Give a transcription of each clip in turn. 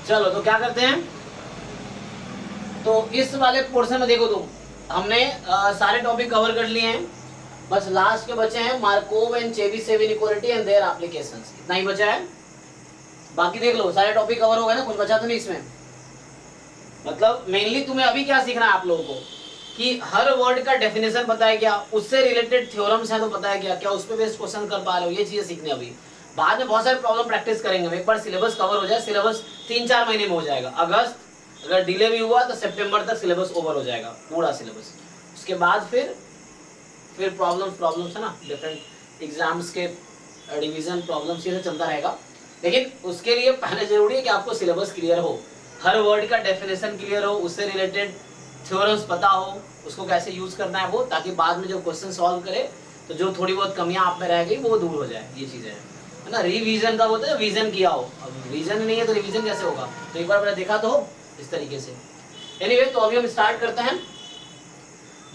चलो तो क्या करते हैं, तो इस वाले पोर्शन में देखो तुम, हमने सारे टॉपिक कवर कर लिए हैं, बस लास्ट के बचे हैं Markov and Chebyshev inequality and their applications, इतना ही बचा है। बाकी देख लो सारे टॉपिक कवर हो गए ना, कुछ बचा तो नहीं इसमें। मतलब मेनली तुम्हें अभी क्या सीखना है आप लोगों को, कि हर वर्ड का डेफिनेशन पता है क्या, उससे रिलेटेड थ्योरम्स हैं तो पता है क्या, क्या उस पर बेस्ड क्वेश्चन कर पा रहे हो, ये चीजें सीखने अभी। बाद में बहुत सारे प्रॉब्लम प्रैक्टिस करेंगे, एक बार सिलेबस कवर हो जाए, सिलेबस 3-4 महीने में हो जाएगा, अगस्त अगर डिले भी हुआ तो सितंबर तक सिलेबस ओवर हो जाएगा पूरा सिलेबस। उसके बाद फिर प्रॉब्लम्स है ना, डिफरेंट एग्जाम्स के डिवीजन प्रॉब्लम्स ये चलता रहेगा। लेकिन उसके लिए पहले जरूरी है कि आपको सिलेबस क्लियर हो, हर वर्ड का डेफिनेशन क्लियर हो, उससे रिलेटेड थ्योरम्स पता हो, उसको कैसे यूज करना है वो, ताकि बाद में जब क्वेश्चन सॉल्व करे तो जो थोड़ी बहुत कमियां आप में रह गई वो दूर हो जाए। ये चीजें है ना, रिवीजन का होता है, विजन किया हो, अब विजन नहीं है तो रिवीजन कैसे होगा, तो एक बार मैंने देखा तो हो इस तरीके से। एनीवे तो अभी हम स्टार्ट करते हैं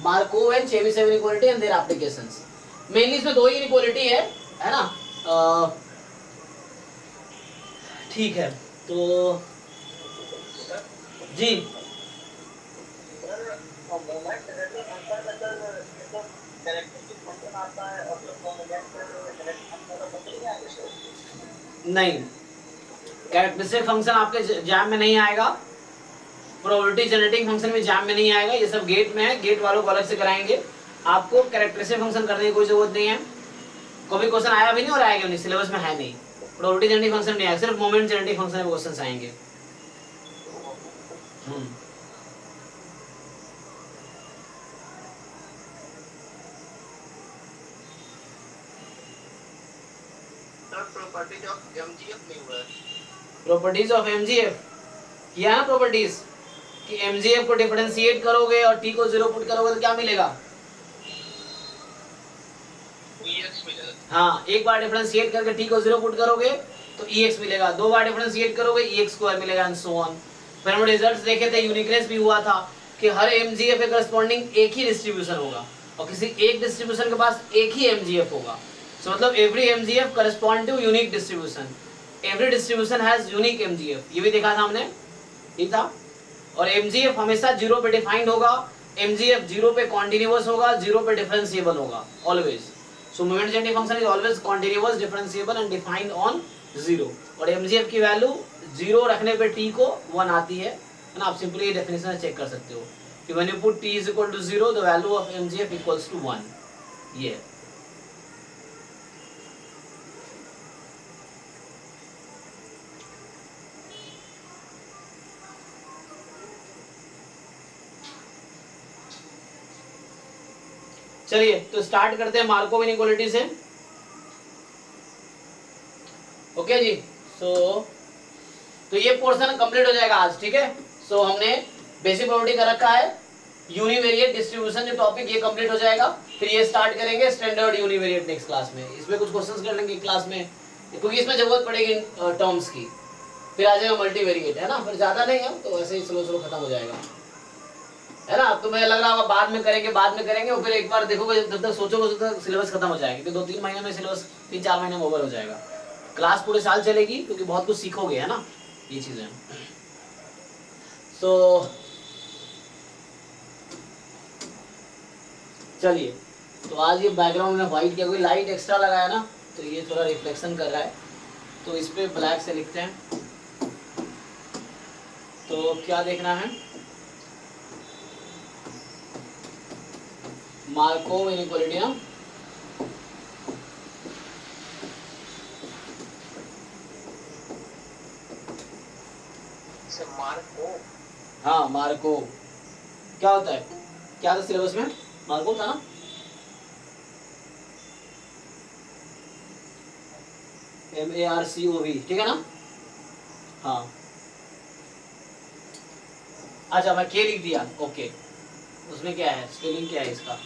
Markov and Chebyshev inequality and their applications. Mainly इसमें दो ही इनइक्वालिटी है ना, ठीक है। तो जी नहीं, कैरेक्टरिस्टिक फंक्शन आपके जैम में नहीं आएगा, प्रोबेबिलिटी जनरेटिंग फंक्शन भी जैम में नहीं आएगा, ये सब गेट में है, गेट वालों को अलग से कराएंगे। आपको कैरेक्टरिस्टिक फंक्शन करने की कोई जरूरत नहीं है, कभी क्वेश्चन आया भी नहीं और आएगा नहीं, सिलेबस में है नहीं। प्रोबेबिलिटी जनरेटिंग फंक्शन नहीं आएगा, सिर्फ मोमेंट जनरेटिंग फंक्शन में क्वेश्चन आएंगे। प्रॉपर्टीज ऑफ एमजीएफ नहीं हुआ है। प्रॉपर्टीज ऑफ एमजीएफ किया ना, प्रॉपर्टीज कि एमजीएफ को डिफरेंशिएट करोगे और टी को 0 पुट करोगे तो क्या मिलेगा, EX मिलेगा। हाँ, एक बार डिफरेंशिएट करके टी को 0 पुट करोगे तो EX मिलेगा, दो बार डिफरेंशिएट करोगे EX स्क्वायर मिलेगा एंड सो ऑन। फिर हम रिजल्ट्स देखे थे, यूनिकनेस भी हुआ था कि हर एमजीएफ के करस्पॉन्डिंग एक ही डिस्ट्रीब्यूशन होगा और किसी एक डिस्ट्रीब्यूशन के पास एक ही एमजीएफ होगा। सो मतलब every MGF correspond to unique distribution, every distribution has unique MGF, ये भी देखा था हमने, ठीक था। और एमजीएफ हमेशा 0 पे डिफाइंड होगा, एमजीएफ 0 पे कॉन्टिन्यूअस होगा, 0 पे डिफरेंशिएबल होगा always. So moment generating function is always continuous, differentiable and defined on 0। और mgf की वैल्यू 0 रखने पे t को 1 आती है ना, आप सिंपली ये डेफिनेशन चेक कर सकते हो कि when you put t is equal to 0 the value of mgf equals to 1। ये चलिए तो स्टार्ट करते हैं मार्कोव इनइक्वालिटी से। ओके जी, तो ये पोर्शन कंप्लीट हो जाएगा आज, ठीक है। सो हमने बेसिक प्रॉपर्टी का रखा है, यूनिवेरिएट डिस्ट्रीब्यूशन जो टॉपिक ये कंप्लीट हो जाएगा, फिर ये स्टार्ट करेंगे स्टैंडर्ड यूनिवेरिएट नेक्स्ट क्लास में। इसमें कुछ क्वेश्चंस कर लेंगे क्लास में क्योंकि इसमें जरूरत पड़ेगी टर्म्स की। फिर आ जाएगा मल्टीवेरिएट, है ना, फिर ज्यादा नहीं है तो ऐसे ही स्लो खत्म हो जाएगा, है ना। तो मुझे लग रहा होगा बाद में करेंगे और फिर एक बार देखोगे, जब तक सोचोगे तब तक सिलेबस खत्म हो जाएगा, क्योंकि 2-3 महीने में सिलेबस 3-4 महीने में ओवर हो जाएगा। क्लास पूरे साल चलेगी क्योंकि बहुत कुछ सीखोगे, है ना, ये चीजें। तो चलिए, तो आज ये बैकग्राउंड में व्हाइट किया, कोई लाइट एक्स्ट्रा लगाया ना तो ये थोड़ा रिफ्लेक्शन कर रहा है, तो इस पे ब्लैक से लिखते हैं। तो क्या देखना है, मार्कोव इनइक्वालिटी ना, मार्कोव, हाँ मार्कोव क्या होता है, क्या था सिलेबस में, मार्कोव था ना, MARCOV, ठीक है ना, हाँ। अच्छा मैं के लिख दिया, ओके। उसमें क्या है, स्पेलिंग क्या है इसका,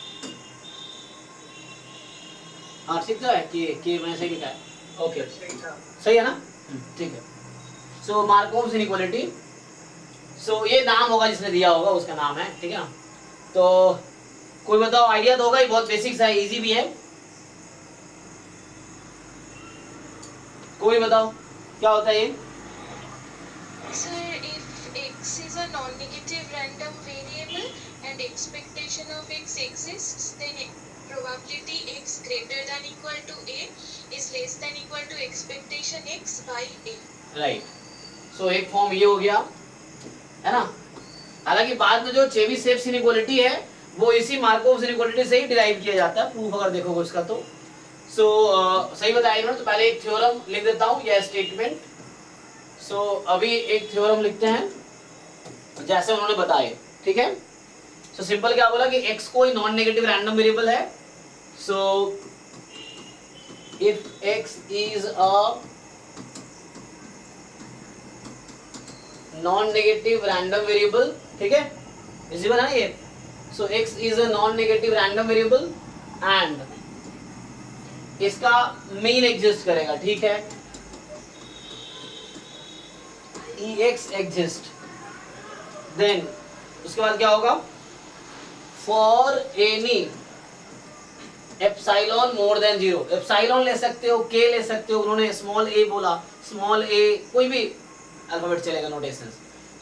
हाँ ठीक है, के मैंने सही लिखा है, ओके सही है ना, ठीक है। सो मार्कोव इनइक्वालिटी, सो ये नाम होगा जिसने दिया होगा उसका नाम है, ठीक है ना। तो कोई बताओ, आइडिया तो होगा ही, बहुत बेसिक्स है, इजी भी है, कोई बताओ क्या होता है ये, Sir, if x is a non-negative random variable and expectation of x exists, then probability x greater than equal to a is less than equal to expectation x by a. Right. So एक form ये हो गया, है ना. हालांकि बाद में जो चेबीशेव इनइक्वालिटी है वो इसी मार्कोव इनइक्वालिटी से ही डिराइव किया जाता है. प्रूफ अगर देखोगे उसका तो सही बताया इन्होंने. तो पहले एक थ्योरम लिख देता हूँ या स्टेटमेंट. सो अभी एक थ्योरम लिखते हैं जैसे उन्होंने बताए. ठीक है. सो सिंपल क्या बोला कि x कोई नॉन नेगेटिव रैंडम वेरिएबल है. So if x is a non negative random variable, ठीक है, विजिबल है ये. सो x is a non negative random variable and इसका मीन एग्जिस्ट करेगा. ठीक है. ex एग्जिस्ट, देन उसके बाद क्या होगा, for any epsilon more than 0. Epsilon ले सकते हो, k ले सकते हो, उन्होंने स्मॉल a बोला, स्मॉल a कोई भी अल्फाबेट चलेगा, notation.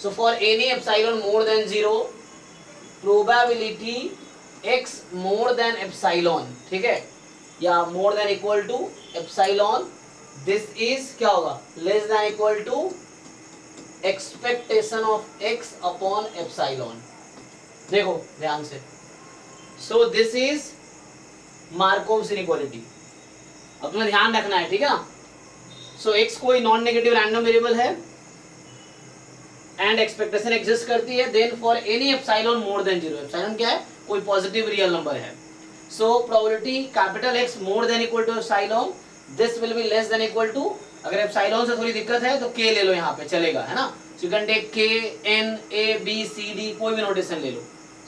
So for any epsilon more than 0 probability x more than epsilon, ठीक है, या more than equal to epsilon, this is क्या होगा, less than equal to expectation of x upon epsilon. देखो ध्यान से. So this is Markov inequality. अब तुम्हें ध्यान रखना है, ठीक है ना. सो x कोई नॉन नेगेटिव रैंडम वेरिएबल है एंड एक्सपेक्टेशन एग्जिस्ट करती है. Then for any epsilon more than 0, epsilon क्या है, कोई पॉजिटिव रियल नंबर है. So probability capital X more than equal to epsilon, this will be less than equal to, अगर epsilon से थोड़ी दिक्कत है तो k ले लो, यहाँ पे चलेगा, है ना. So you can take k n a b c d, कोई भी नोटेशन ले लो.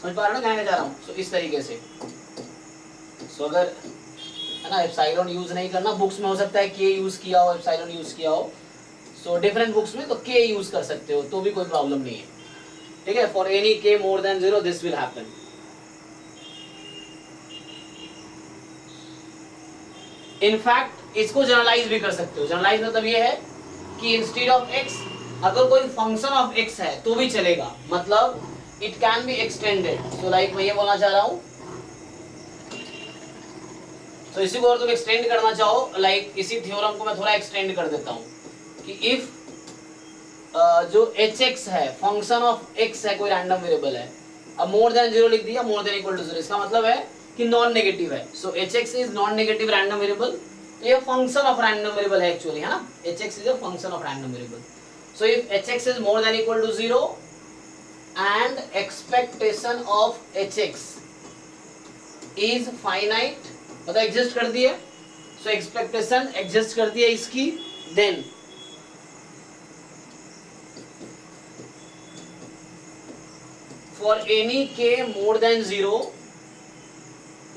समझ पा रहे हो ना कहने जा रहा हूँ. सो इस तरीके से. सो अगर, है ना, एप्सिलॉन यूज नहीं करना, बुक्स में हो सकता है k यूज किया हो, एप्सिलॉन यूज किया हो. सो डिफरेंट बुक्स में तो k यूज कर सकते हो, तो भी कोई प्रॉब्लम नहीं है. ठीक है. For any k more than 0 this will happen. In fact इसको जनरलाइज भी कर सकते हो. जनरलाइज मतलब ये है कि इंस्टेड ऑफ x अगर कोई फंक्शन ऑफ x है तो भी चलेगा, मतलब it can be extended. So like मैं ये बोलना चाह रहा हूं, तो इसी को अगर तुम एक्सटेंड करना चाहो, लाइक इसी थ्योरम को मैं थोड़ा एक्सटेंड कर देता हूं कि इफ जो hx है, फंक्शन ऑफ x है, कोई रैंडम वेरिएबल है, अब मोर देन 0 लिख दिया, मोर देन इक्वल टू 0, इसका मतलब है कि नॉन नेगेटिव है. So hx is non negative random variable. तो ये फंक्शन ऑफ रैंडम वेरिएबल है एक्चुअली, है ना. hx is a function of random variable. So if hx is more than equal to 0 and expectation of hx is finite, मतलब exist करती है. So expectation exist करती है इसकी, then for any k more than 0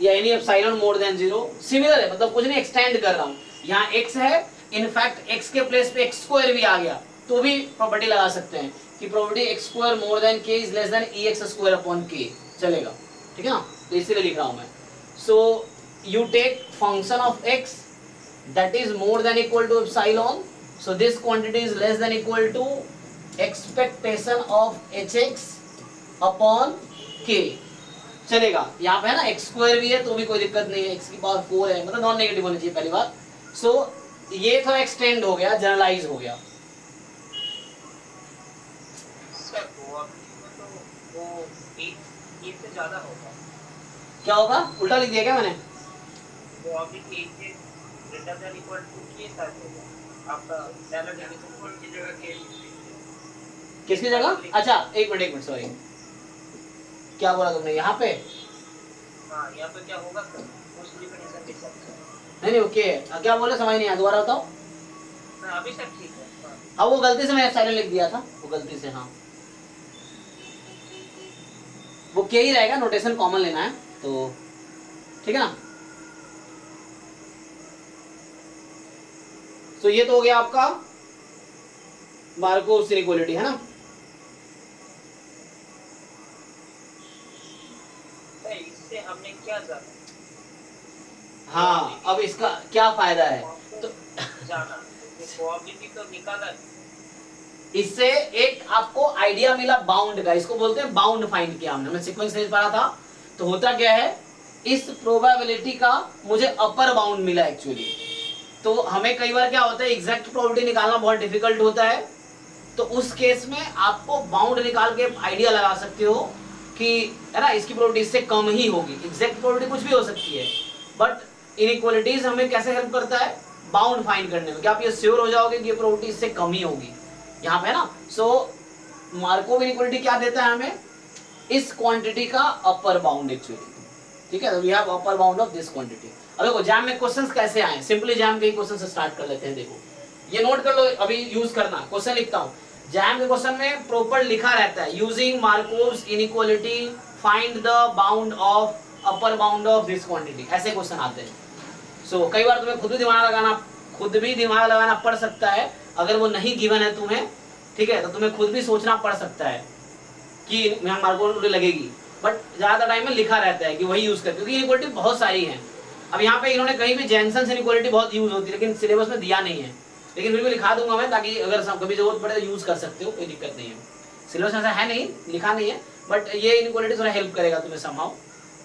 या any epsilon more than 0, similar है, मतलब कुछ नहीं, एक्सटेंड कर रहा हूं. यहाँ x है, इनफैक्ट x के प्लेस पे x स्क्वायर भी आ गया तो भी प्रॉपर्टी लगा सकते हैं कि probability x square more than k is less then ex square upon k, चलेगा. ठीक है ना. तो इसीलिए लिख रहा हूं मैं. सो you take function of x that is more than equal to epsilon, so this quantity is less than equal to expectation of hx upon k, चलेगा. यहाँ पे है ना x स्क्वायर भी है तो भी कोई दिक्कत नहीं है, x की पावर 4 है, मतलब नॉन नेगेटिव होनी चाहिए पहली बात. सो ये थोड़ा एक्सटेंड हो गया, जनरलाइज हो गया. सर तो वो एक से ज्यादा होगा. क्या होगा, उल्टा लिख दिया क्या मैंने. वो अभी एक से ग्रेटर देन इक्वल टू के साथ होगा आपका पहला डेफिनेशन की जगह के, किसकी जगह. अच्छा एक मिनट सॉरी, क्या बोला तुमने यहाँ पे. हाँ यहाँ पे क्या होगा सर, उस डेफिनेशन के साथ. नहीं ओके, क्या बोले समझ नहीं आया, दोबारा बताओ. हाँ अभी सब ठीक है. हाँ वो गलती से मैंने साइलेंट लिख दिया था, वो गलती से. हाँ वो क्या ही रहेगा, नोटेशन कॉमन लेना है तो ठीक है ना. तो ये तो हो गया आपका मार्कोव इनइक्वालिटी, है ना. इससे हमने क्या जाना. हाँ अब इसका क्या फायदा है तो जाना प्रोबेबिलिटी तो निकाला है. इससे एक आपको आइडिया मिला बाउंड का, इसको बोलते हैं बाउंड फाइंड किया हमने, मैं सीक्वेंस नहीं पढ़ा था। तो होता क्या है, इस प्रोबेबिलिटी का मुझे अपर बाउंड मिला एक्चुअली। तो हमें कई बार क्या होता है, एग्जैक्ट प्रोबेबिलिटी निकालना बहुत डिफिकल्ट होता है, तो उस केस में आपको बाउंड निकाल के आइडिया लगा सकते हो कि है ना, इसकी प्रोबेबिलिटी इससे कम ही होगी। एग्जैक्ट प्रोबेबिलिटी कुछ भी हो सकती है, बट इनइक्वालिटीज हमें कैसे हेल्प करता है, बाउंड फाइंड करने में, कि आप ये श्योर हो जाओगे कि ये प्रोबेबिलिटी इससे कम ही होगी यहाँ पे, है ना। सो मार्कोव इनइक्वालिटी क्या देता है हमें, इस क्वांटिटी का अपर बाउंड एक्चुअली, ठीक है। We have upper bound of this quantity. अब देखो जैम में क्वेश्चंस कैसे आए, सिंपली जैम के क्वेश्चन से स्टार्ट कर लेते हैं। देखो ये नोट कर लो, अभी यूज करना, क्वेश्चन लिखता हूँ। जैम के क्वेश्चन में प्रॉपर लिखा रहता है, using Markov's inequality find the bound of upper bound of this quantity, ऐसे क्वेश्चन आते हैं। सो कई बार तुम्हें खुद भी दिमाग लगाना पड़ सकता है, अगर वो नहीं गिवन है तुम्हें, ठीक है, तो तुम्हें खुद भी सोचना पड़ सकता है कि यहाँ मार्कोव लगेगी, बट ज्यादा टाइम में लिखा रहता है कि वही यूज कर, क्योंकि इनइक्वालिटी बहुत सारी है। अब यहाँ पे इन्होंने कहीं भी जेनसन इनइक्वालिटी बहुत यूज होती है, लेकिन सिलेबस में दिया नहीं है, लेकिन फिर भी लिखा दूंगा मैं, ताकि अगर कभी जरूरत पड़े तो यूज कर सकते हो, कोई दिक्कत नहीं है। सिलेबस में ऐसा है नहीं, लिखा नहीं है, बट ये इनइक्वालिटी थोड़ा हेल्प करेगा तुम्हें समहाउ।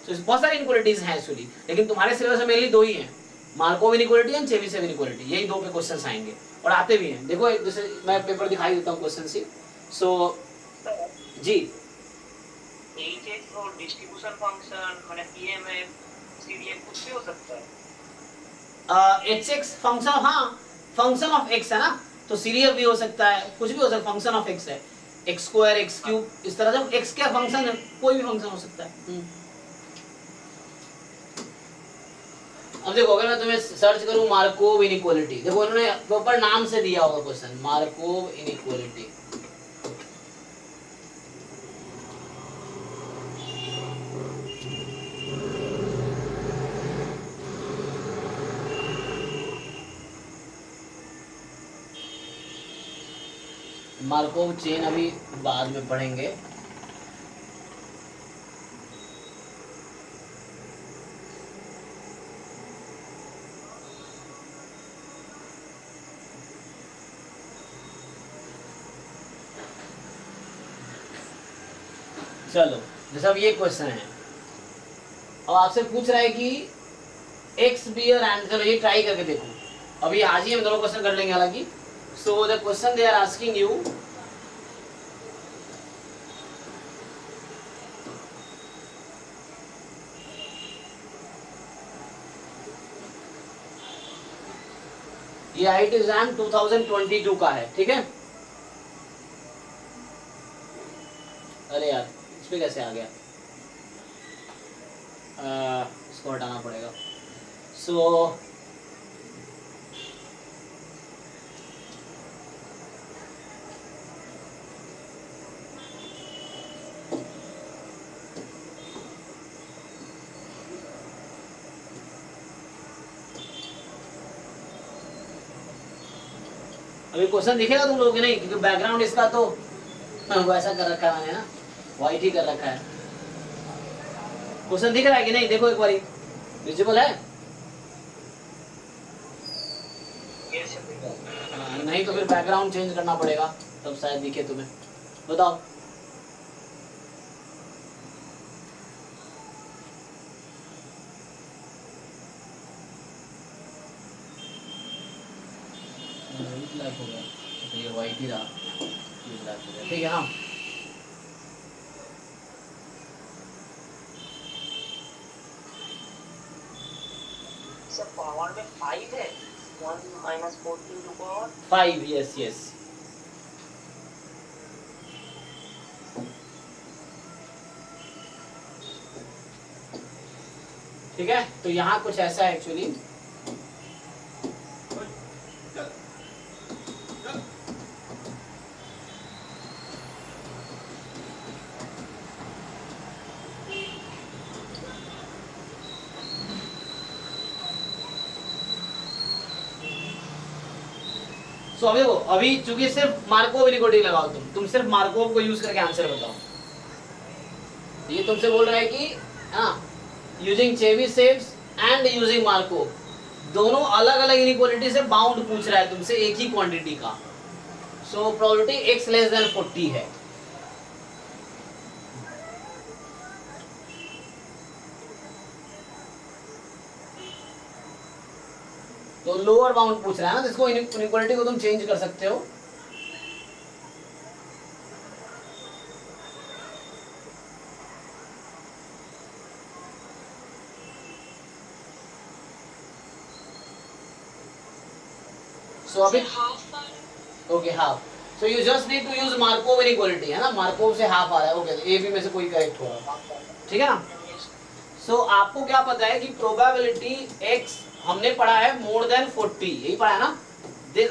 तो बहुत सारी इनइक्वालिटीज हैं एक्चुअली, लेकिन तुम्हारे सिलेबस में मेनली दो ही हैं, Markov inequality and Chebyshev inequality, यही दो पे क्वेश्चन आएंगे और आते भी हैं। देखो जैसे मैं पेपर दिखाई देता हूँ क्वेश्चन से। सो जी, एचएक्स और डिस्ट्रीब्यूशन फंक्शन माने पीएमएफ सीडीएफ कुछ भी हो सकता है। एच एक्स फंक्शन, हाँ फंक्शन ऑफ एक्स है ना, तो सीरियल भी हो सकता है, कुछ भी हो सकता है, फंक्शन ऑफ एक्स है, एक्स स्क्वायर एक्स क्यूब, इस तरह से एक्स क्या फंक्शन है, कोई भी फंक्शन हो सकता है। अब देखो अगर मैं तुम्हें सर्च करूं मार्कोव इनइक्वालिटी, देखो उन्होंने प्रॉपर नाम से दिया होगा question, Markov inequality. Markov chain अभी बाद में पढ़ेंगे। चलो जैसे अब ये क्वेश्चन है, अब आपसे पूछ रहा है कि एक्स बी और एंड, चलो ये ट्राई करके देखो, अभी आज ही हम दोनों क्वेश्चन कर लेंगे हालांकि। So the question they are asking you, ये आईआईटी एग्जाम 2022 का है, ठीक है। अरे यार इस पे कैसे आ गया, इसको हटाना पड़ेगा। सो अभी क्वेश्चन दिखेगा तुम लोगों के नहीं, क्योंकि बैकग्राउंड इसका तो वैसा कर रखा है मैंने ना, वाइट ही कर रखा है। क्वेश्चन दिख रहा है कि नहीं, देखो एक बारी, विजिबल है? नहीं तो फिर बैकग्राउंड चेंज करना पड़ेगा, तब शायद दिखे तुम्हें। बताओ ब्लैक हो गया, तो ये वाइट ही रहा, ये ब्लैक हो गया, ठीक है। हाँ सब पावर में 5 है, 1 - 14 टू पावर 5, यस यस। ठीक है, तो यहाँ कुछ ऐसा है एक्चुअली, तो अभी देखो, अभी चूंकि सिर्फ मार्कोव इनइक्वालिटी लगाओ, तुम सिर्फ मार्कोव को यूज करके आंसर बताओ। ये तुमसे बोल रहा है कि हाँ, यूजिंग चेबीशेव्स एंड यूजिंग दोनों अलग अलग इनइक्वालिटी से बाउंड पूछ रहा है तुमसे एक ही क्वांटिटी का। सो प्रोबेबिलिटी x लेस देन 40 है। तो लोअर बाउंड पूछ रहा है ना, इसको इनइक्वालिटी को तुम चेंज कर सकते हो। सो अभी okay half, so you just need to use Markov inequality, है ना, मार्कोव से हाफ आ रहा है। ओके, ए बी में से कोई करेक्ट होगा, ठीक है ना। सो आपको क्या पता है कि प्रोबेबिलिटी x हमने पढ़ा है मोर देन 40, यही पढ़ा है ना,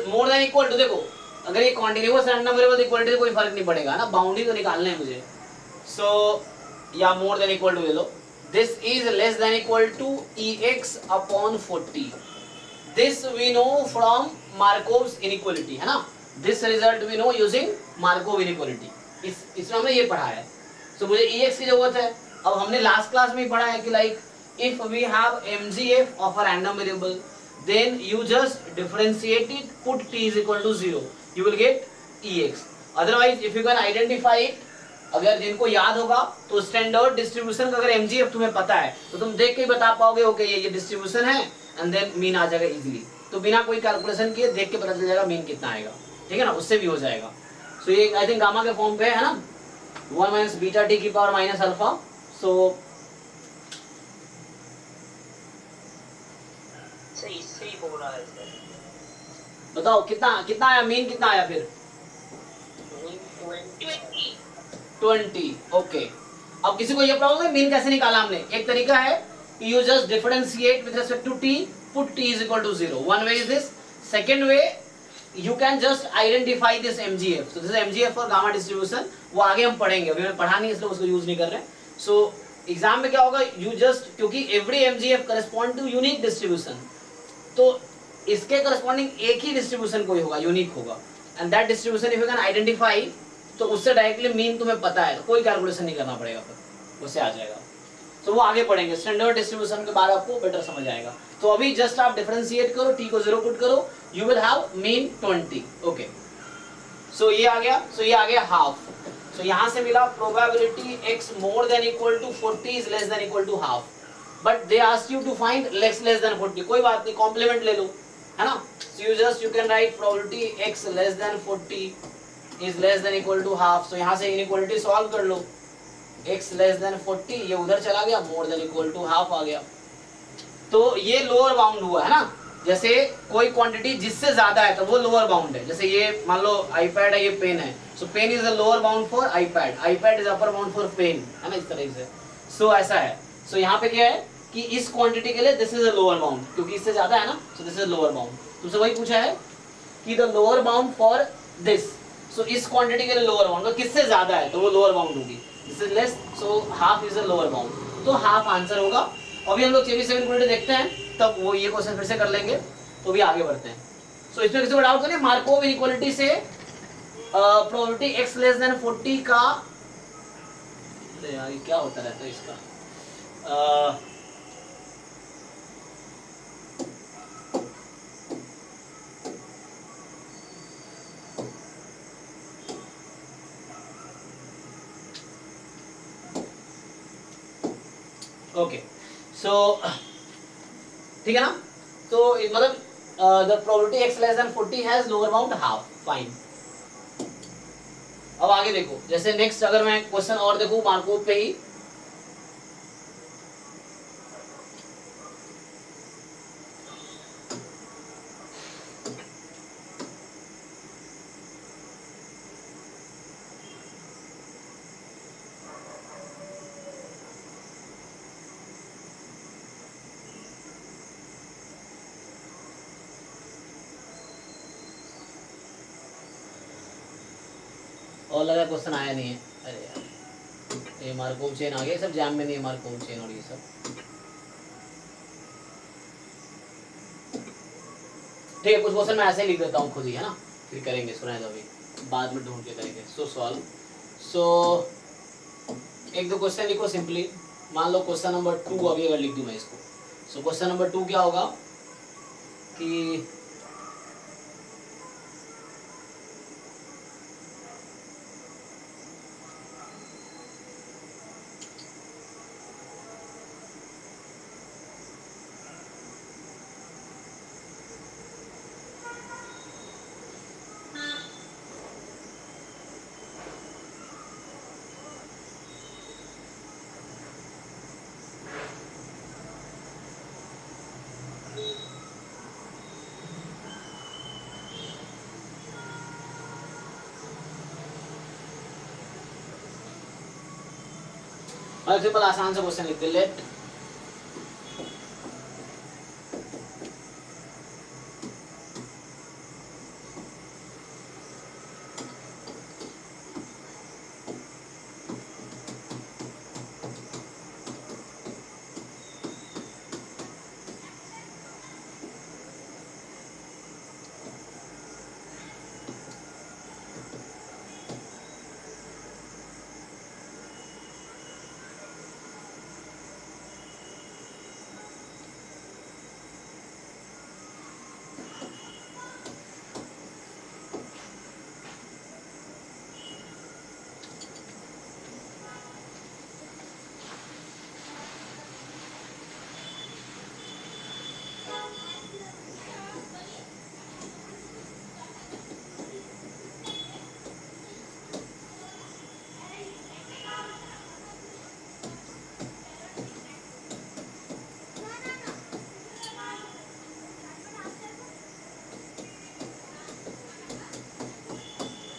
मोर देन इक्वल टू, देखो अगर ये कॉन्टिन्यूअस रैंडम वेरिएबल इक्वलिटी से कोई फर्क नहीं पड़ेगा ना, बाउंड्री तो निकालना है मुझे। सो या मोर देन इक्वल टू ले लो, this is less than equal to ex upon 40, this we know from Markov's inequality, है ना, this result we know using Markov inequality, इसमें हमने ये पढ़ा है। सो मुझे ex की जरूरत है। अब हमने लास्ट क्लास में ही पढ़ा है कि like if we have mgf of a random variable, then you just differentiate it, put t is equal to 0, you will get ex. Otherwise if you can identify it, अगर जिनको याद होगा तो standard distribution का अगर mgf तुम्हें पता है तो तुम देख के ही बता पाओगे ओके ये डिस्ट्रीब्यूशन है, एंड देन मीन आ जाएगा इजीली। तो बिना कोई कैलकुलेशन किए देख के पता चल जाएगा मीन कितना आएगा, ठीक है ना, उससे भी हो जाएगा। सो ये आई थिंक गामा के फॉर्म पे है ना, 1 माइनस बीटा टी की पावर माइनस अल्फा। सो सही बोल रहा है सर। बताओ कितना कितना आया, मीन कितना आया फिर? 20। ओके, अब किसी को ये प्रॉब्लम है मीन कैसे निकाला हमने? एक तरीका है कि you just differentiate with respect to t, put t is equal to 0। One way is this, second way you can just identify this mgf। So this mgf for gamma distribution, वो आगे हम पढ़ेंगे, अभी मैं पढ़ा नहीं इसलिए उसको यूज नहीं कर रहे। सो एग्जाम में क्या होगा, यू जस्ट, क्योंकि every mgf correspond to unique distribution, तो इसके करस्पॉन्डिंग एक ही डिस्ट्रीब्यूशन कोई होगा, यूनिक होगा, and that distribution if you can identify, तो उससे डायरेक्टली मीन तुम्हें पता है, तो कोई कैलकुलेशन नहीं करना पड़ेगा, फिर उससे आ जाएगा। तो वो आगे पढ़ेंगे, स्टैंडर्ड डिस्ट्रीब्यूशन के बारे में आपको बेटर समझ आएगा। तो अभी जस्ट आप डिफरेंशिएट करो, t को 0 पुट करो, you will have mean 20। Okay, so ये आ गया, सो ये आ गया हाफ। सो यहाँ से मिला probability x more than equal to 40 is less than equal to half, but they ask you to find less than 40। कोई बात नहीं, कॉम्प्लीमेंट ले लो, है ना। So you can write probability x less than 40 is less than equal to half. So यहाँ से inequality solve कर लो, x लेस देन 40, ये उधर चला गया, more than equal to half आ गया। तो ये लोअर बाउंड हुआ, है ना। जैसे कोई क्वांटिटी जिससे ज्यादा है तो वो लोअर बाउंड है, जैसे ये मान लो आईपैड है, ये पेन है, so pen is a lower bound for iPad, iPad is upper bound for pen, है ना, इस तरह से। सो ऐसा है। सो यहाँ पे क्या है कि इस क्वांटिटी के लिए this is a lower bound, क्योंकि इससे ज्यादा है ना, so this is lower bound. तुमसे वही पूछा है कि the lower bound for this, so इस क्वांटिटी के लिए लोअर बाउंड, तो किससे ज्यादा है तो वो लोअर बाउंड होगी, this is less, so half is a lower bound, तो हाफ आंसर होगा। अभी हम लोग चेबीशेव इनइक्वालिटी देखते हैं, तब वो ये क्वेश्चन फिर से कर लेंगे, तो भी आगे बढ़ते हैं। सो इसमें किसी को डाउट तो नहीं, मार्कोव इनइक्वालिटी से प्रोबेबिलिटी x लेस देन 40 का, यार ये क्या होता रहता है इसका, ओके, सो ठीक है ना। तो मतलब the probability x less than 40 has lower bound half, fine. अब आगे देखो, जैसे नेक्स्ट अगर मैं क्वेश्चन और देखूं मार्कोव पे ही, और लगा क्वेश्चन आया नहीं है, अरे यार ये मार्कोव चेन आ गया, सब जैम में नहीं है मार्कोव चेन और ये सब। ठीक है, कुछ क्वेश्चन मैं ऐसे ही लिख देता हूँ खुद ही, है ना, फिर करेंगे इसको, नहीं तो अभी बाद में ढूंढ के करेंगे। सो सॉल्व, सो एक दो क्वेश्चन लिखो सिंपली। मान लो क्वेश्चन नंबर 2 अभी अगर लिख दूं मैं इसको, सो क्वेश्चन नंबर 2 क्या होगा कि और सिंपल आसान सा क्वेश्चन लिखते लेट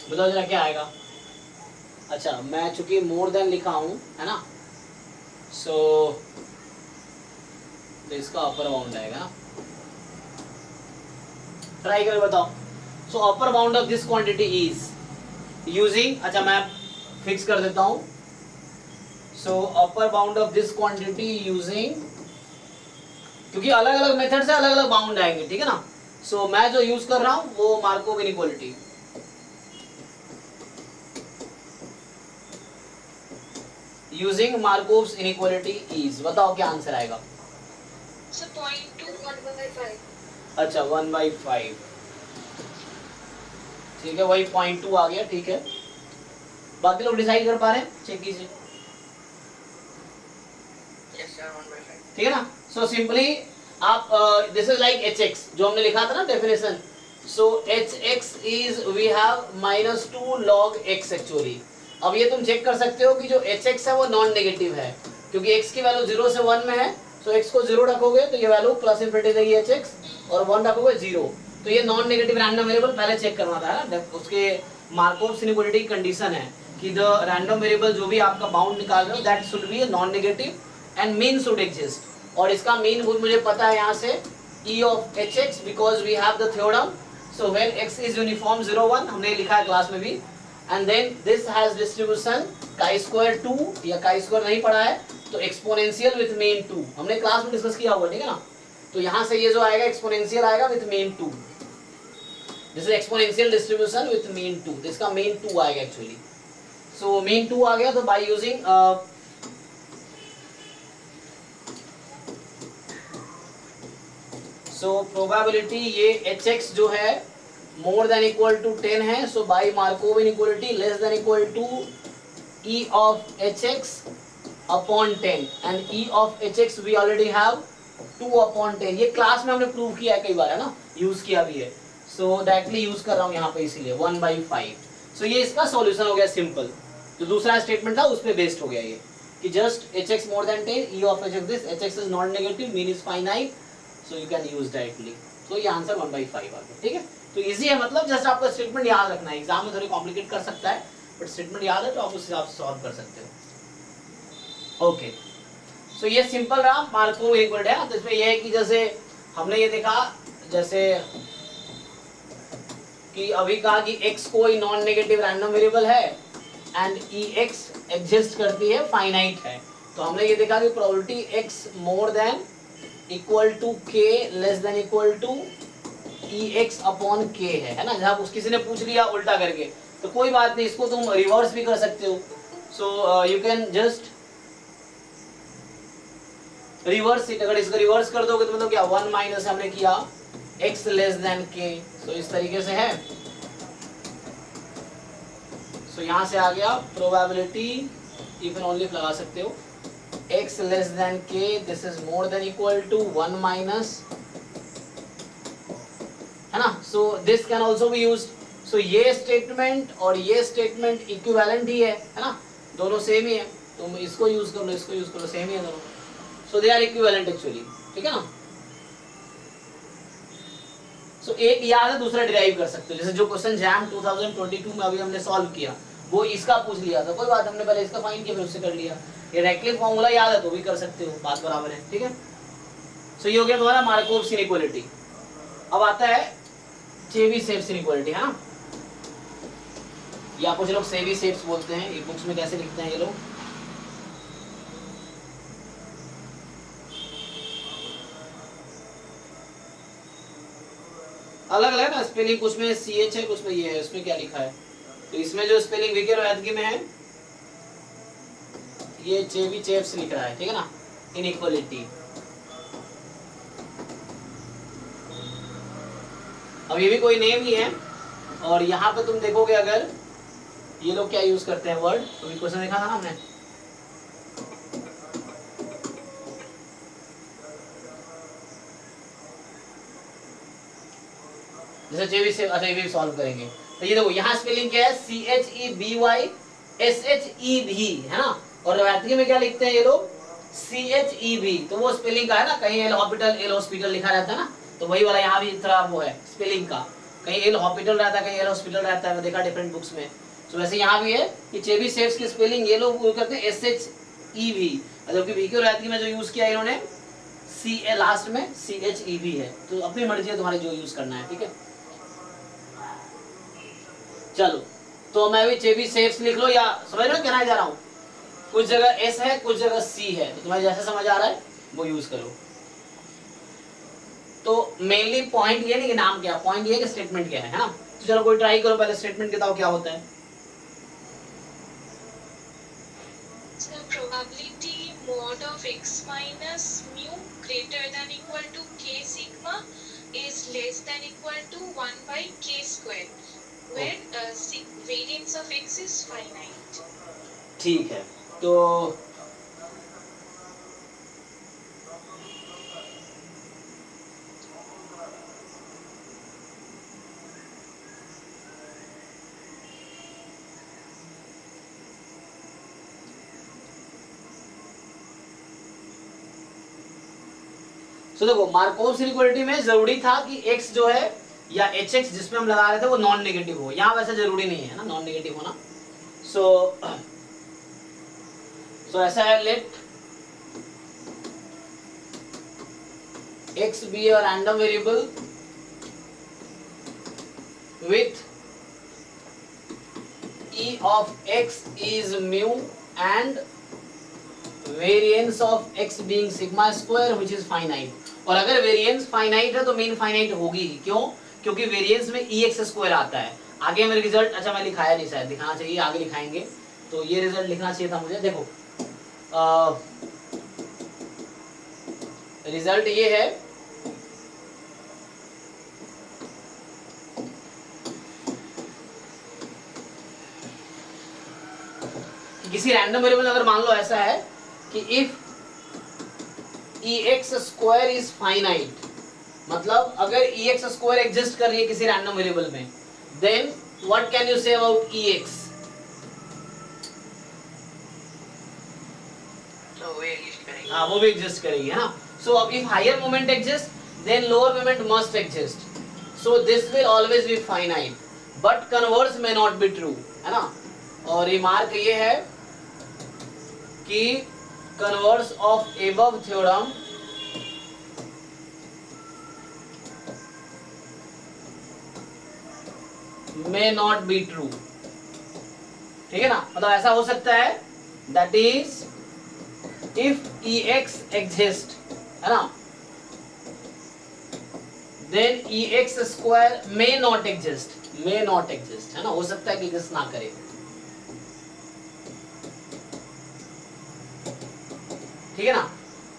बताओ जरा क्या आएगा। अच्छा मैं चूंकि मोर देन लिखा हूं है ना, सो तो इसका अपर बाउंड आएगा ना, ट्राई कर बताओ। So upper bound of this quantity is using, अच्छा मैं फिक्स कर देता हूं। So upper bound of this quantity using, क्योंकि अलग अलग मेथड से अलग अलग बाउंड आएंगे, ठीक है ना। सो मैं जो यूज कर रहा हूं वो Markov inequality, using Markov's inequality is, बताओ क्या आंसर आएगा। So 0.2 1/5. अच्छा 1/5, ठीक है वही 0.2 आ गया, ठीक है। बाकी लोग डिसाइड कर पा रहे हैं, चेक कीजिए, Yes sir, 1/5. ठीक है ना। सो सिंपली आप this is like H X जो हमने लिखा था ना definition. So H X is we have -2 log x actually. अब ये तुम चेक कर सकते हो कि जो एच एक्स है वो नॉन नेगेटिव है, क्योंकि x की वैल्यू 0 से 1 में है। सो x को 0 रखोगे तो ये वैल्यू प्लस इन्फिनिटी देगी एच एक्स, और 1 रखोगे 0, तो ये नॉन नेगेटिव रैंडम वेरिएबल पहले चेक करना था ना, उसके मार्कोव इनइक्वालिटी की कंडीशन है कि द रैंडम वेरिएबल जो भी आपका बाउंड निकाल रहे हो that should be non negative and mean should exist. और इसका मीन मुझे पता है यहाँ से e of hx because we have the theorem. So when x is uniform 0 1 हमने लिखा है क्लास में भी, and then this has distribution chi-square 2 या chi-square नहीं पढ़ा है तो exponential with mean 2 हमने क्लास में डिस्कस किया हुआ, ठीक है ना। तो यहाँ से ये जो आएगा exponential आएगा with mean 2, this is exponential distribution with mean 2, इसका mean 2 आएगा एक्चुअली। So mean 2 आ गया, तो by using सो प्रोबेबिलिटी ये एच एक्स जो है मोर देन इक्वल टू 10 है, so by Markov inequality less than equal to E of H X upon 10, and E of H X we already have 2/10। ये class में हमने prove किया है कई बार, है ना, यूज किया भी है। सो डायरेक्टली यूज कर रहा हूँ यहाँ पे इसीलिए 1/5। सो ये इसका सॉल्यूशन हो गया सिंपल। जो दूसरा स्टेटमेंट था उस पर बेस्ड हो गया ये कि just H x more then 10, E of H x this, H X is non negative, mean is finite, so you can use directly. तो ये आंसर 1/5 आ गया, ठीक है। तो इजी है, मतलब जस्ट आपको स्टेटमेंट याद रखना है। एग्जाम में थोड़ी कॉम्प्लिकेट कर सकता है, बट स्टेटमेंट याद है तो आप उस हिसाब से सॉल्व कर सकते हो। ओके, सो ये सिंपल रहा मार्कोव इक्वल है। तो इसमें यह है कि जैसे हमने ये देखा, जैसे कि अभी कहा कि x कोई नॉन नेगेटिव रैंडम वेरिएबल है एंड ex एग्जिस्ट करती है, फाइनाइट है। तो हमने ये देखा कि probability x more than equal to k less than equal to ex upon k है ना। जब किसी ने पूछ लिया उल्टा करके तो कोई बात नहीं, इसको तुम रिवर्स भी कर सकते हो। सो you can just reverse it. अगर इसको रिवर्स कर दोगे तो मतलब क्या 1 माइनस हमने किया x लेस देन k, तो इस तरीके से है। सो यहाँ से आ गया प्रोबेबिलिटी, इवन ओनली लगा सकते हो, x less than k, this is more than equal to 1 minus, है ना। So this can also be used. So ये स्टेटमेंट और ये स्टेटमेंट इक्विवेलेंट ही है ना, दोनों सेम ही है। तुम इसको यूज कर लो, इसको यूज कर लो, सेम ही है दोनों। सो दे आर इक्विवेलेंट एक्चुअली, ठीक है ना। सो एक याद है, दूसरा डिराइव कर सकते हो। जैसे जो क्वेश्चन जैम 2022 में अभी हमने सॉल्व किया, वो इसका पूछ लिया था, कोई बात, हमने पहले इसका फाइंड किया फिर उससे कर लिया। ये डायरेक्टली फॉर्मूला याद है तो भी कर सकते हो, बात बराबर है, ठीक है। सो ये हो गया तुम्हारा मार्कोव इनइक्वालिटी। अब आता है चेबीशेव इनइक्वालिटी, है ना, या कुछ लोग सेबीशेव्स बोलते हैं, ये बुक्स में कैसे लिखते हैं ये लोग। अलग अलग है ना स्पेलिंग, कुछ में CH है, कुछ में ये है, उसमें क्या लिखा है। तो इसमें जो स्पेलिंग विकेर वैदगी में है ये चेबीशेव्स लिख रहा है, ठीक है ना, इनइक्वालिटी। अब ये भी कोई नेम ही है, और यहाँ पे तुम देखोगे अगर ये लोग क्या यूज करते हैं वर्ड, तो भी क्वेश्चन देखा था ना हमने, जैसे चेबीशेव। अच्छा ये भी सॉल्व करेंगे, तो ये देखो यहाँ स्पेलिंग क्या है, CHEBYSHEV, है ना, और रवायती में क्या लिखते हैं ये लोग, CHEV। तो वो स्पेलिंग का है ना, कहीं एल हॉस्पिटल लिखा रहता है ना, तो वही वाला यहाँ भी थोड़ा वो है स्पेलिंग का, कहीं एल हॉस्पिटल रहता है, कहीं एल हॉस्पिटल रहता है, मैं देखा डिफरेंट बुक्स में। तो वैसे यहाँ भी है कि चेबीशेव्स की स्पेलिंग ये लोग करते हैं SHEV, जबकि वीके रवायती में जो यूज किया इन्होंने CA लास्ट में CHEV है। तो अपनी मर्जी है तुम्हारी जो यूज करना है, ठीक है। चलो तो मैं भी चेबीशेव्स लिख लो, या समझ रहे हो कहना जा रहा हूँ, कुछ जगह S है कुछ जगह C है, तो तुम्हें जैसे समझ आ रहा है वो यूज करो। तो मेनली पॉइंट ये नहीं कि नाम क्या, पॉइंट ये कि स्टेटमेंट क्या है ना। तो चलो कोई ट्राई करो, पहले स्टेटमेंट बताओ क्या होता है। So probability mod of x minus mu greater than equal to k sigma is less than equal to 1 by k square, where variance of x is finite. ठीक है, तो देखो मार्कोव इनइक्वालिटी में जरूरी था कि x जो है या hx जिसमें हम लगा रहे थे वो नॉन नेगेटिव हो, यहाँ वैसे जरूरी नहीं है ना नॉन नेगेटिव होना। सो ऐसा है, late x be a random variable with e of x is mu and variance of x being sigma square which is finite। और अगर वेरिएंस फाइनाइट है तो मीन फाइनाइट होगी ही, क्यों, क्योंकि वेरिएंस में EX स्क्वायर आता है। आगे में रिजल्ट, अच्छा मैं लिखाया नहीं, शायद दिखाना चाहिए, आगे लिखाएंगे, तो ये रिजल्ट लिखना चाहिए था मुझे। देखो रिजल्ट ये है कि किसी रैंडम वेरिएबल अगर मान लो ऐसा है कि if EX square is finite, मतलब अगर EX स्क्वायर एग्जिस्ट कर रही है किसी रैंडम वेरिएबल में, then what can you say about EX? तो वो एग्जिस्ट करेगी। हाँ वो भी एग्जिस्ट करेगी, है ना। सो अब if higher moment exist then lower moment must exist, so this will always be finite, but converse may not be true, है ना। और रिमार्क ये है कि converse of above theorem may not be true, ठीक है ना। मतलब ऐसा हो सकता है that is if EX exist, है ना, then EX square may not exist, है ना, हो सकता है कि एग्जिस्ट ना करे। ठीक है ना,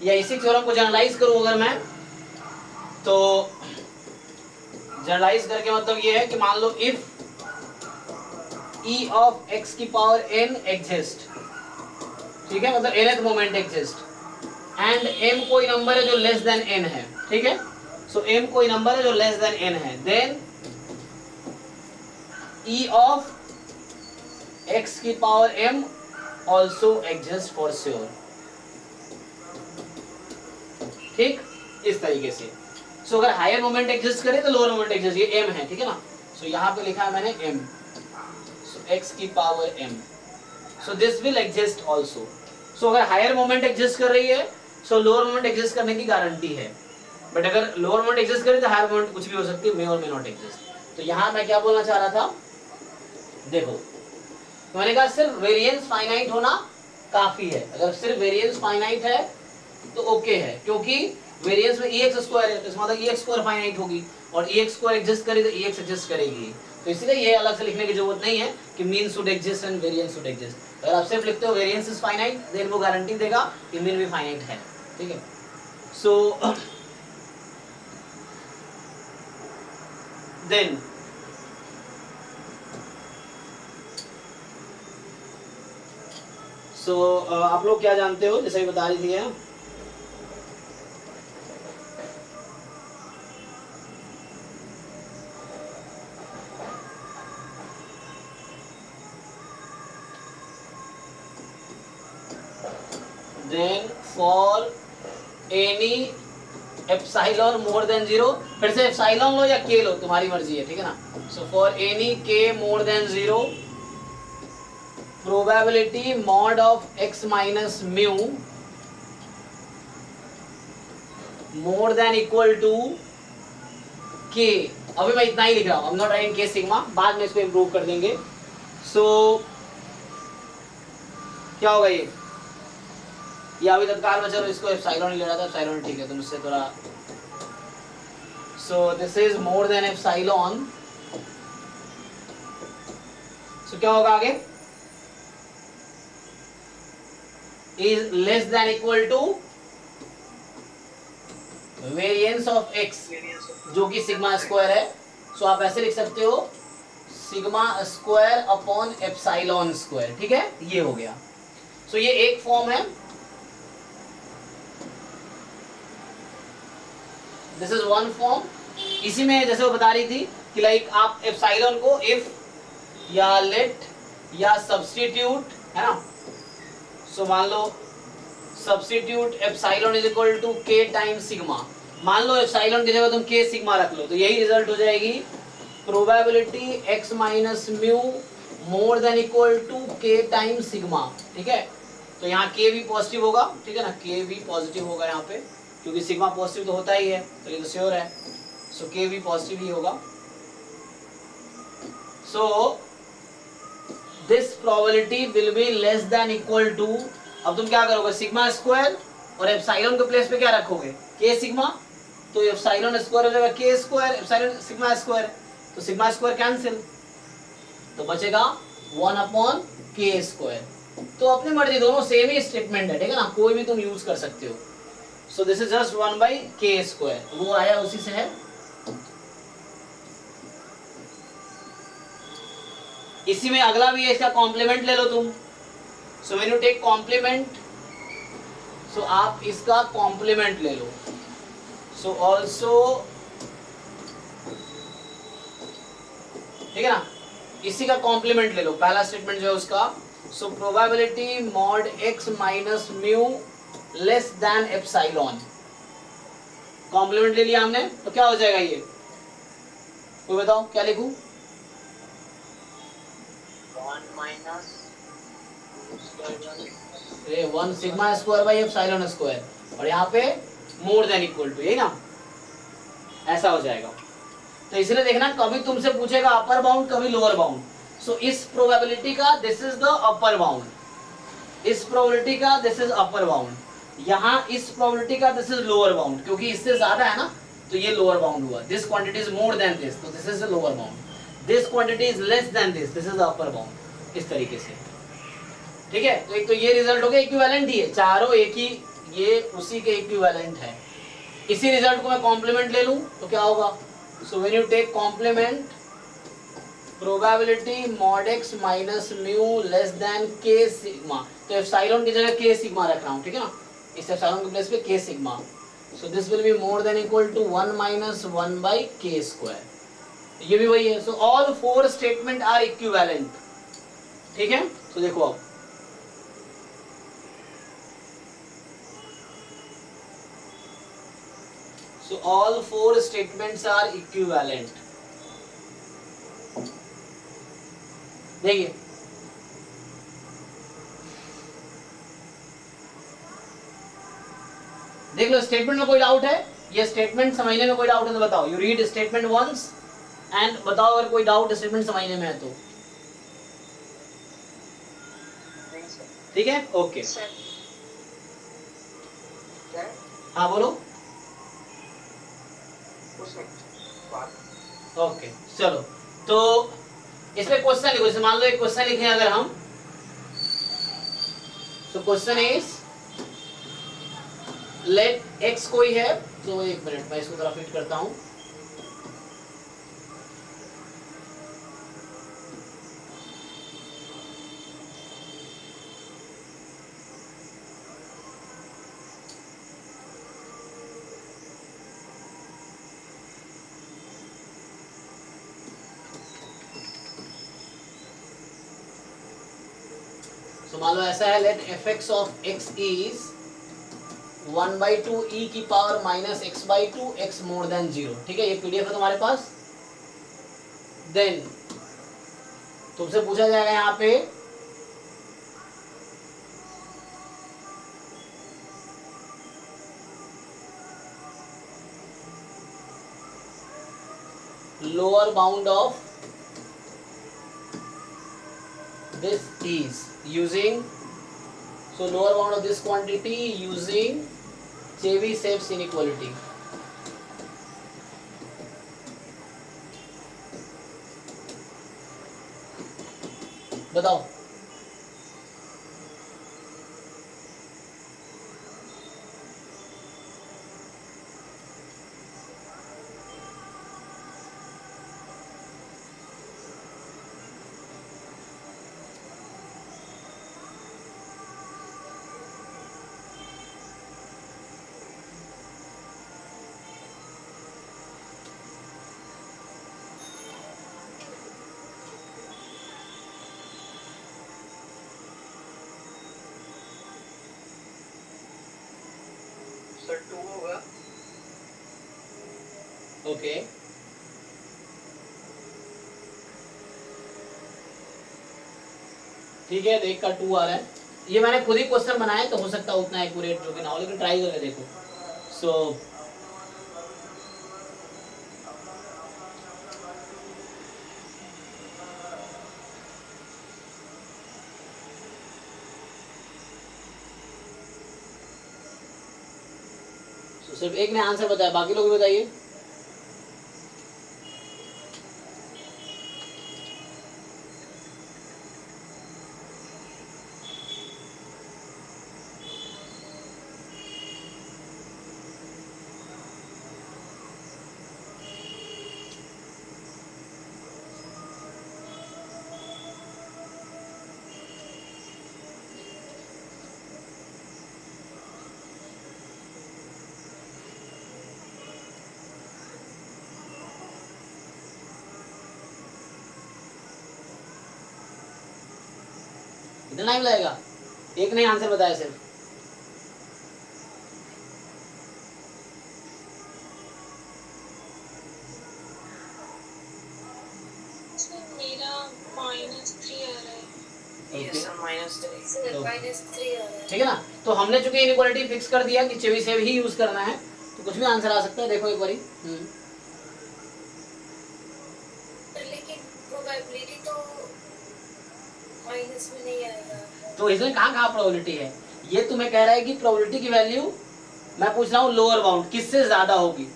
या इसी थ्योरम को जनरलाइज करूं अगर मैं, तो जनरलाइज करके मतलब ये है कि मान लो इफ e ऑफ x की पावर n एग्जिस्ट, ठीक है, मतलब nth moment exist, and m कोई नंबर है जो लेस देन n है, ठीक है, सो m कोई नंबर है जो लेस देन n है, देन e ऑफ x की power m also exist for sure. ठीक, इस तरीके से। सो अगर हायर मोमेंट एग्जिस्ट करे तो लोअर मोमेंट एग्जिस्ट, ये m है, ठीक है ना। सो यहाँ पे लिखा है मैंने m, सो x की power m, so this will exist also. So अगर हायर मोमेंट एग्जिस्ट कर रही है सो लोअर मोमेंट एग्जिस्ट करने की गारंटी है, बट अगर लोअर मोमेंट एग्जिस्ट करे तो हायर मोमेंट कुछ भी हो सकती है, मे और मे नॉट एग्जिस्ट। तो यहां मैं क्या बोलना चाह रहा था, देखो तो मैंने कहा सिर्फ वेरिएंस फाइनाइट होना काफी है, अगर सिर्फ वेरिएंस फाइनाइट है तो ओके है, क्योंकि वेरिएंस में एक्स स्क्वायर है तो इसका मतलब एक्स स्क्वायर फाइनाइट होगी, और एक्स स्क्वायर एग्जिस्ट करे तो एक्स एग्जिस्ट करेगी, तो इसलिए ये अलग से लिखने की जरूरत नहीं है कि mean should exist and variance should exist. अगर आप सिर्फ लिखते हो वेरिएंस इज फाइनाइट देन वो गारंटी देगा कि मीन भी फाइनाइट है, ठीक है। सो देन आप लोग क्या जानते हो, जैसे भी बता रही थी है? Then for any epsilon more than 0, फिर से एप्सिलॉन लो या के लो, तुम्हारी मर्जी है, ठीक है ना। सो for any k more than 0 probability mod of x minus mu more than equal to k. अभी मैं इतना ही लिख रहा हूं, I am not writing k sigma, बाद में इसको इंप्रूव कर देंगे। सो क्या होगा ये अभी तत्काल में, चलो इसको एप्सिलॉन ही ले रहा था, एप्सिलॉन ठीक है, तो मुझसे थोड़ा, so this is more than epsilon, so क्या होगा आगे, is less than equal to variance of x जो कि सिग्मा स्क्वायर है। सो आप ऐसे लिख सकते हो sigma square upon epsilon square, ठीक है, ये हो गया। सो ये एक फॉर्म है, दिस इज वन फॉर्म। इसी में जैसे वो बता रही थी कि लाइक आप एप्सिलॉन को इफ या लेट या सब्स्टिट्यूट, है ना, सो मान लो substitute epsilon is equal to के टाइम्स सिग्मा, मान लो एप्सिलॉन की जगह तुम के सिग्मा रख लो, तो यही रिजल्ट हो जाएगी probability x minus mu more than equal to के टाइम्स सिग्मा, ठीक है। तो यहाँ के भी पॉजिटिव होगा, ठीक है ना, के भी पॉजिटिव होगा यहाँ पे, क्योंकि सिग्मा पॉजिटिव तो होता ही है, तो ये तो श्योर है। सो के भी पॉजिटिव ही होगा। So this probability will be less than equal to, अब तुम क्या करोगे, सिग्मा स्क्वायर और एप्सिलॉन के प्लेस पे क्या रखोगे, के सिग्मा, तो एप्सिलॉन स्क्वायर हो जाएगा के स्क्वायर, एप्सिलॉन सिग्मा स्क्वायर, तो सिग्मा स्क्वायर कैंसिल, तो बचेगा 1 अपॉन के स्क्वायर। तो अपनी मर्जी, दोनों सेम ही स्टेटमेंट है, ठीक है ना, कोई भी तुम यूज कर सकते हो। सो this is just 1 by k square, वो आया उसी से है। इसी में अगला भी है, इसका कॉम्प्लीमेंट ले लो तुम। So when you take complement, so आप इसका कॉम्प्लीमेंट ले लो। सो ऑल्सो, ठीक है ना, इसी का कॉम्प्लीमेंट ले लो, पहला स्टेटमेंट जो है उसका। So probability mod x minus mu less than epsilon, complement ले लिया हमने, तो क्या हो जाएगा ये, कोई बताओ क्या लिखूं, 1 sigma square by epsilon square, और यहाँ पे मोर देन इक्वल टू, यही ना, ऐसा हो जाएगा। तो इसलिए देखना कभी तुमसे पूछेगा अपर बाउंड, कभी लोअर बाउंड। सो इस प्रोबेबिलिटी का this is the upper bound, इस प्रोबेबिलिटी का दिस इज अपर बाउंड, यहाँ इस प्रोबेबिलिटी का दिस इज लोअर बाउंड, क्योंकि इससे ज्यादा है ना, तो ये लोअर बाउंड हुआ। This quantity is more than this, तो this is the lower bound, this quantity is less than this is the upper bound, इस तरीके से, ठीक है। तो एक तो ये रिजल्ट हो गया, इक्विवेलेंट ही है, चारों एक ही, ये उसी के इक्विवेलेंट है। इसी रिजल्ट को मैं कॉम्प्लीमेंट ले लूं तो क्या होगा, so when you take complement probability mod x minus mu less than k sigma, तो एप्सिलॉन की जगह के सिग्मा रख रहा हूं, ठीक है ना, इस एप्सिलॉन के प्लेस पे k sigma. So this will be more than equal to 1 minus 1 by k square, ये भी वही है। So all 4 statement are equivalent, ठीक है। तो देखो अब so all 4 statements are equivalent, देखिए देख लो स्टेटमेंट में कोई डाउट है, ये स्टेटमेंट समझने में कोई डाउट है तो बताओ, you read statement once and बताओ अगर कोई डाउट स्टेटमेंट समझने में है तो। नहीं सर। ठीक है, ओके। सर क्या? हाँ बोलो। कुछ नहीं, बात। ओके चलो, तो इसमें क्वेश्चन लिखो, जैसे मान लो एक क्वेश्चन लिखे अगर हम, तो क्वेश्चन इज लेट एक्स कोई है, तो एक मिनट मैं इसको थोड़ा फिट करता हूं। तो मान लो ऐसा है, let f x of x is 1/2 e की power minus x/2 x more than 0। ठीक है, ये पीडीएफ है तुम्हारे पास। देन तुमसे पूछा जाएगा यहाँ पे lower bound of this is using, so lower bound of this quantity using Chebyshev inequality। बताओ। सर 2 होगा। ओके ठीक है, देख का 2 आ रहा है। ये मैंने खुद ही क्वेश्चन बनाया तो हो सकता है उतना एक्यूरेट जो कि ना हो, लेकिन ट्राई करके देखो। सो सिर्फ एक ने आंसर बताया, बाकी लोग भी बताइए। कितना टाइम लगेगा? एक ने आंसर बताया सिर्फ। सर मेरा -3 आ रहा है। Yes sir, -3। सर -3 आ रहा है। ठीक है ना, तो हमने चूंकि इनइक्वालिटी फिक्स कर दिया कि चेबीशेव ही यूज करना है, तो कुछ भी आंसर आ सकता है। देखो एक बारी। लेकिन प्रोबेबिलिटी तो माइनस में नहीं आएगा। तो इसमें कहाँ प्रोबेबिलिटी है? ये तुम्हें कह रहा है कि प्रोबेबिलिटी की वैल्यू, मैं पूछ रहा हूँ लोअर बाउंड किससे ज्यादा होगी।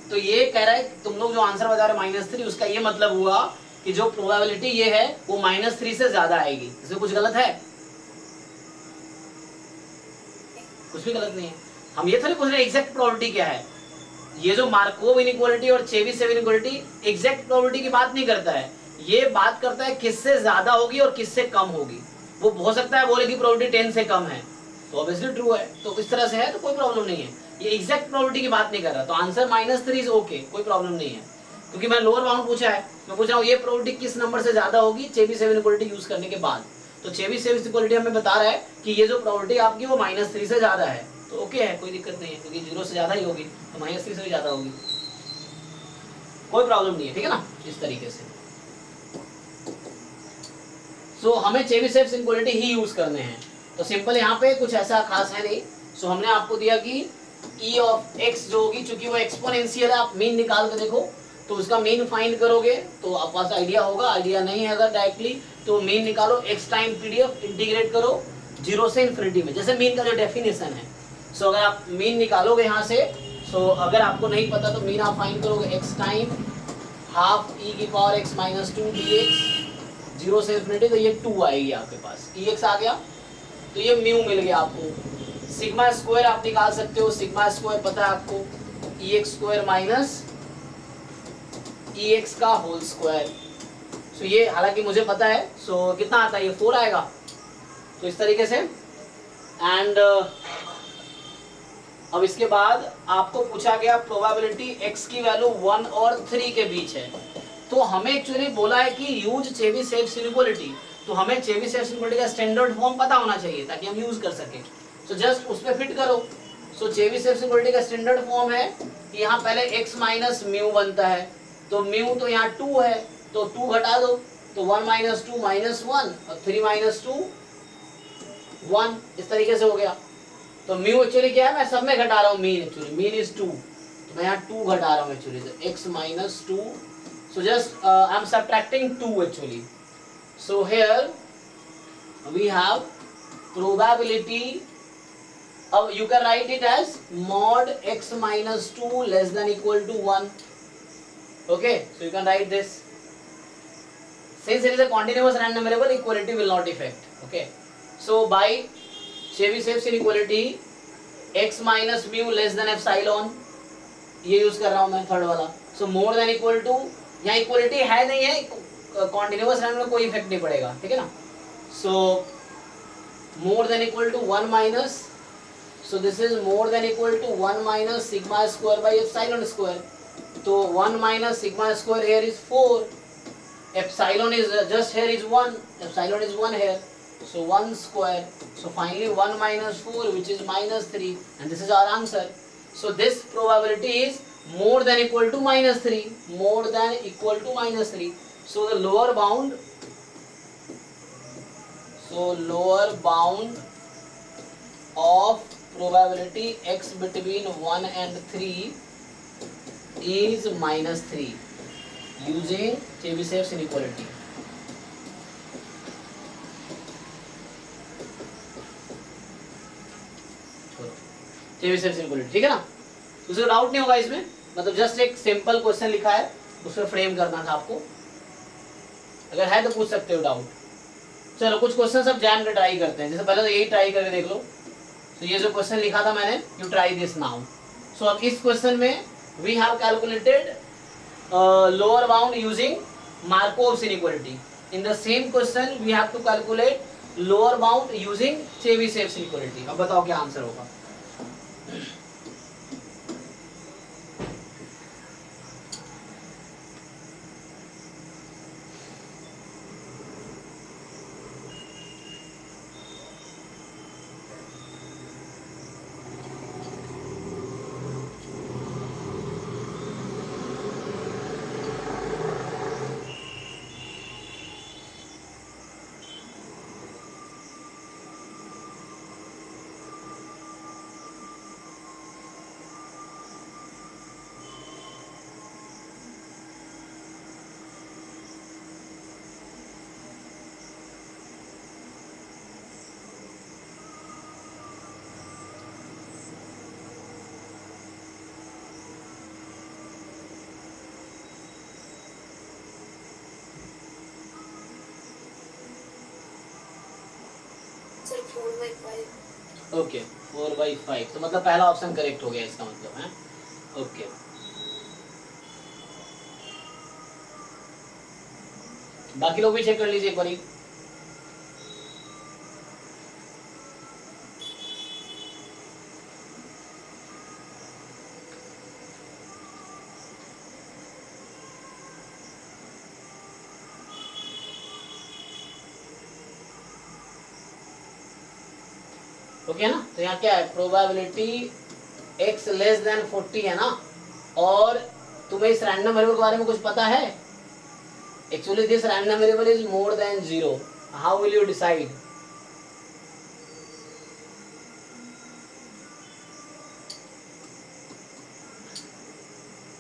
तो ये कह रहा है कि तुम लोग जो आंसर बता रहे -3, उसका ये मतलब हुआ कि जो प्रोबेबिलिटी ये है वो -3 से ज्यादा आएगी। इसमें कुछ गलत है? कुछ भी गलत नहीं है। हम ये थोड़ी पूछ रहे एग्जैक्ट प्रोबेबिलिटी क्या है। ये जो मार्कोव इनइक्वालिटी और चेबीशेव इनइक्वालिटी एग्जैक्ट प्रोबेबिलिटी की बात नहीं करता है, ये बात करता है किससे ज्यादा होगी और किससे कम होगी। वो हो सकता है बोले कि प्रोबेबिलिटी 10 से कम है, तो ऑब्वियसली ट्रू है, तो इस तरह से है तो कोई प्रॉब्लम नहीं है। ये एग्जैक्ट प्रोबेबिलिटी की बात नहीं कर रहा, तो आंसर -3 इज ओके, कोई प्रॉब्लम नहीं है। क्योंकि मैं लोअर बाउंड पूछा है, मैं पूछ रहा हूँ ये प्रोबेबिलिटी किस नंबर से ज्यादा होगी चेबीशेव इनइक्वालिटी यूज करने के बाद। तो चेबीशेव इनइक्वालिटी हमें बता रहा है कि ये जो प्रोबेबिलिटी आपकी वो -3 से ज्यादा है, तो ओके है, कोई दिक्कत नहीं है, क्योंकि 0 से ज्यादा ही होगी तो -3 से भी ज्यादा होगी, कोई प्रॉब्लम नहीं है। ठीक है ना, इस तरीके से। सो हमें चेबीशेव इनइक्वालिटी ही यूज करने हैं, तो सिंपल यहाँ पे कुछ ऐसा खास है नहीं। सो हमने आपको दिया कि ई ऑफ एक्स जो होगी, चूंकि वो एक्सपोनेंशियल है, आप मीन निकाल के देखो तो उसका मीन फाइंड करोगे तो आप पास आइडिया होगा। आइडिया नहीं है अगर डायरेक्टली तो मीन निकालो, एक्स टाइम पीडीएफ इंटीग्रेट करो 0 से इन्फिनिटी में, जैसे मीन का जो डेफिनेशन है। सो अगर आप मीन निकालोगे यहाँ से, सो अगर आपको नहीं पता तो मीन आप फाइंड करोगे एक्स टाइम हाफ ई की power x minus 2 D x 0 से इन्फिनिटी, तो ये 2 आएगी आपके पास, ई एक्स आ गया तो ये म्यू मिल गया आपको। सिग्मा स्क्वायर आप निकाल सकते हो, सिग्मा स्क्वायर पता है आपको ई एक्स स्क्वायर माइनस ई एक्स का होल स्क्वायर। सो ये हालांकि मुझे पता है, सो कितना आता है, ये 4 आएगा। तो इस तरीके से एंड अब इसके बाद आपको पूछा गया प्रोबेबिलिटी x की वैल्यू 1 और 3 के बीच है। तो हमें एक्चुअली बोला है कि यूज चेबीशेव्स इनइक्वालिटी, तो हमें चेबीशेव्स इनइक्वालिटी का स्टैंडर्ड फॉर्म पता होना चाहिए ताकि हम यूज कर सके। सो जस्ट उस पर फिट करो। सो चेबीशेव्स इनइक्वालिटी का स्टैंडर्ड फॉर्म है कि यहाँ पहले x माइनस म्यू बनता है, तो म्यू तो यहाँ 2 है तो 2 घटा दो, तो 1 माइनस 2 माइनस 1 और 3 माइनस 2 1, इस तरीके से हो गया। तो म्यू एक्चुअली क्या है, मैं सब में घटा रहा हूँ मीन, एक्चुअली मीन इज 2, तो मैं यहाँ 2 घटा रहा हूँ एक्चुअली, तो x minus 2, so just I am subtracting 2 actually. So here we have probability, अब you can write it as mod x minus 2 less than equal to 1, okay, so you can write this. Since it is a continuous random variable, equality will not affect, okay. So by Chebyshev's inequality x minus mu less than epsilon, ये use कर रहा हूँ मैं third वाला। सो more than equal to, यहाँ equality है नहीं है, कॉन्टिन्यूअस रैंडम में कोई इफेक्ट नहीं पड़ेगा, ठीक है ना। So more than equal to 1 minus, so this is more than equal to 1 minus sigma square by epsilon square, तो 1 minus sigma square here is 4, epsilon is just here is 1, epsilon is 1 here, so 1 square, so finally 1 minus 4 which is minus 3, and this is our answer. So this probability is more than equal to minus 3, more than equal to minus 3. So the lower bound, so lower bound of probability x between 1 and 3 is minus 3 using Chebyshev's inequality. Chebyshev's inequality, ठीक है ना। उसको doubt नहीं होगा इसमें, मतलब just एक simple question लिखा है, उसमें फ्रेम करना था आपको, अगर है तो पूछ सकते हो डाउट। चलो कुछ क्वेश्चन सब जैम के ट्राई करते हैं, जैसे पहले तो यही ट्राई करके देख लो। तो ये जो क्वेश्चन लिखा था मैंने, यू ट्राई दिस नाउ। सो अब इस क्वेश्चन में we have calculated lower bound using Markov's inequality. In the same question we have to calculate lower bound using Chebyshev's inequality. अब बताओ क्या आंसर होगा। ओके 4/5, तो मतलब पहला ऑप्शन करेक्ट हो गया इसका मतलब है। ओके बाकी लोग भी चेक कर लीजिए एक बारी। ओके ना, तो यहाँ क्या है, प्रोबेबिलिटी x लेस देन 40 है ना, और तुम्हें इस रैंडम वेरिएबल के बारे में कुछ पता है। Actually this random variable is more than 0, how will you decide.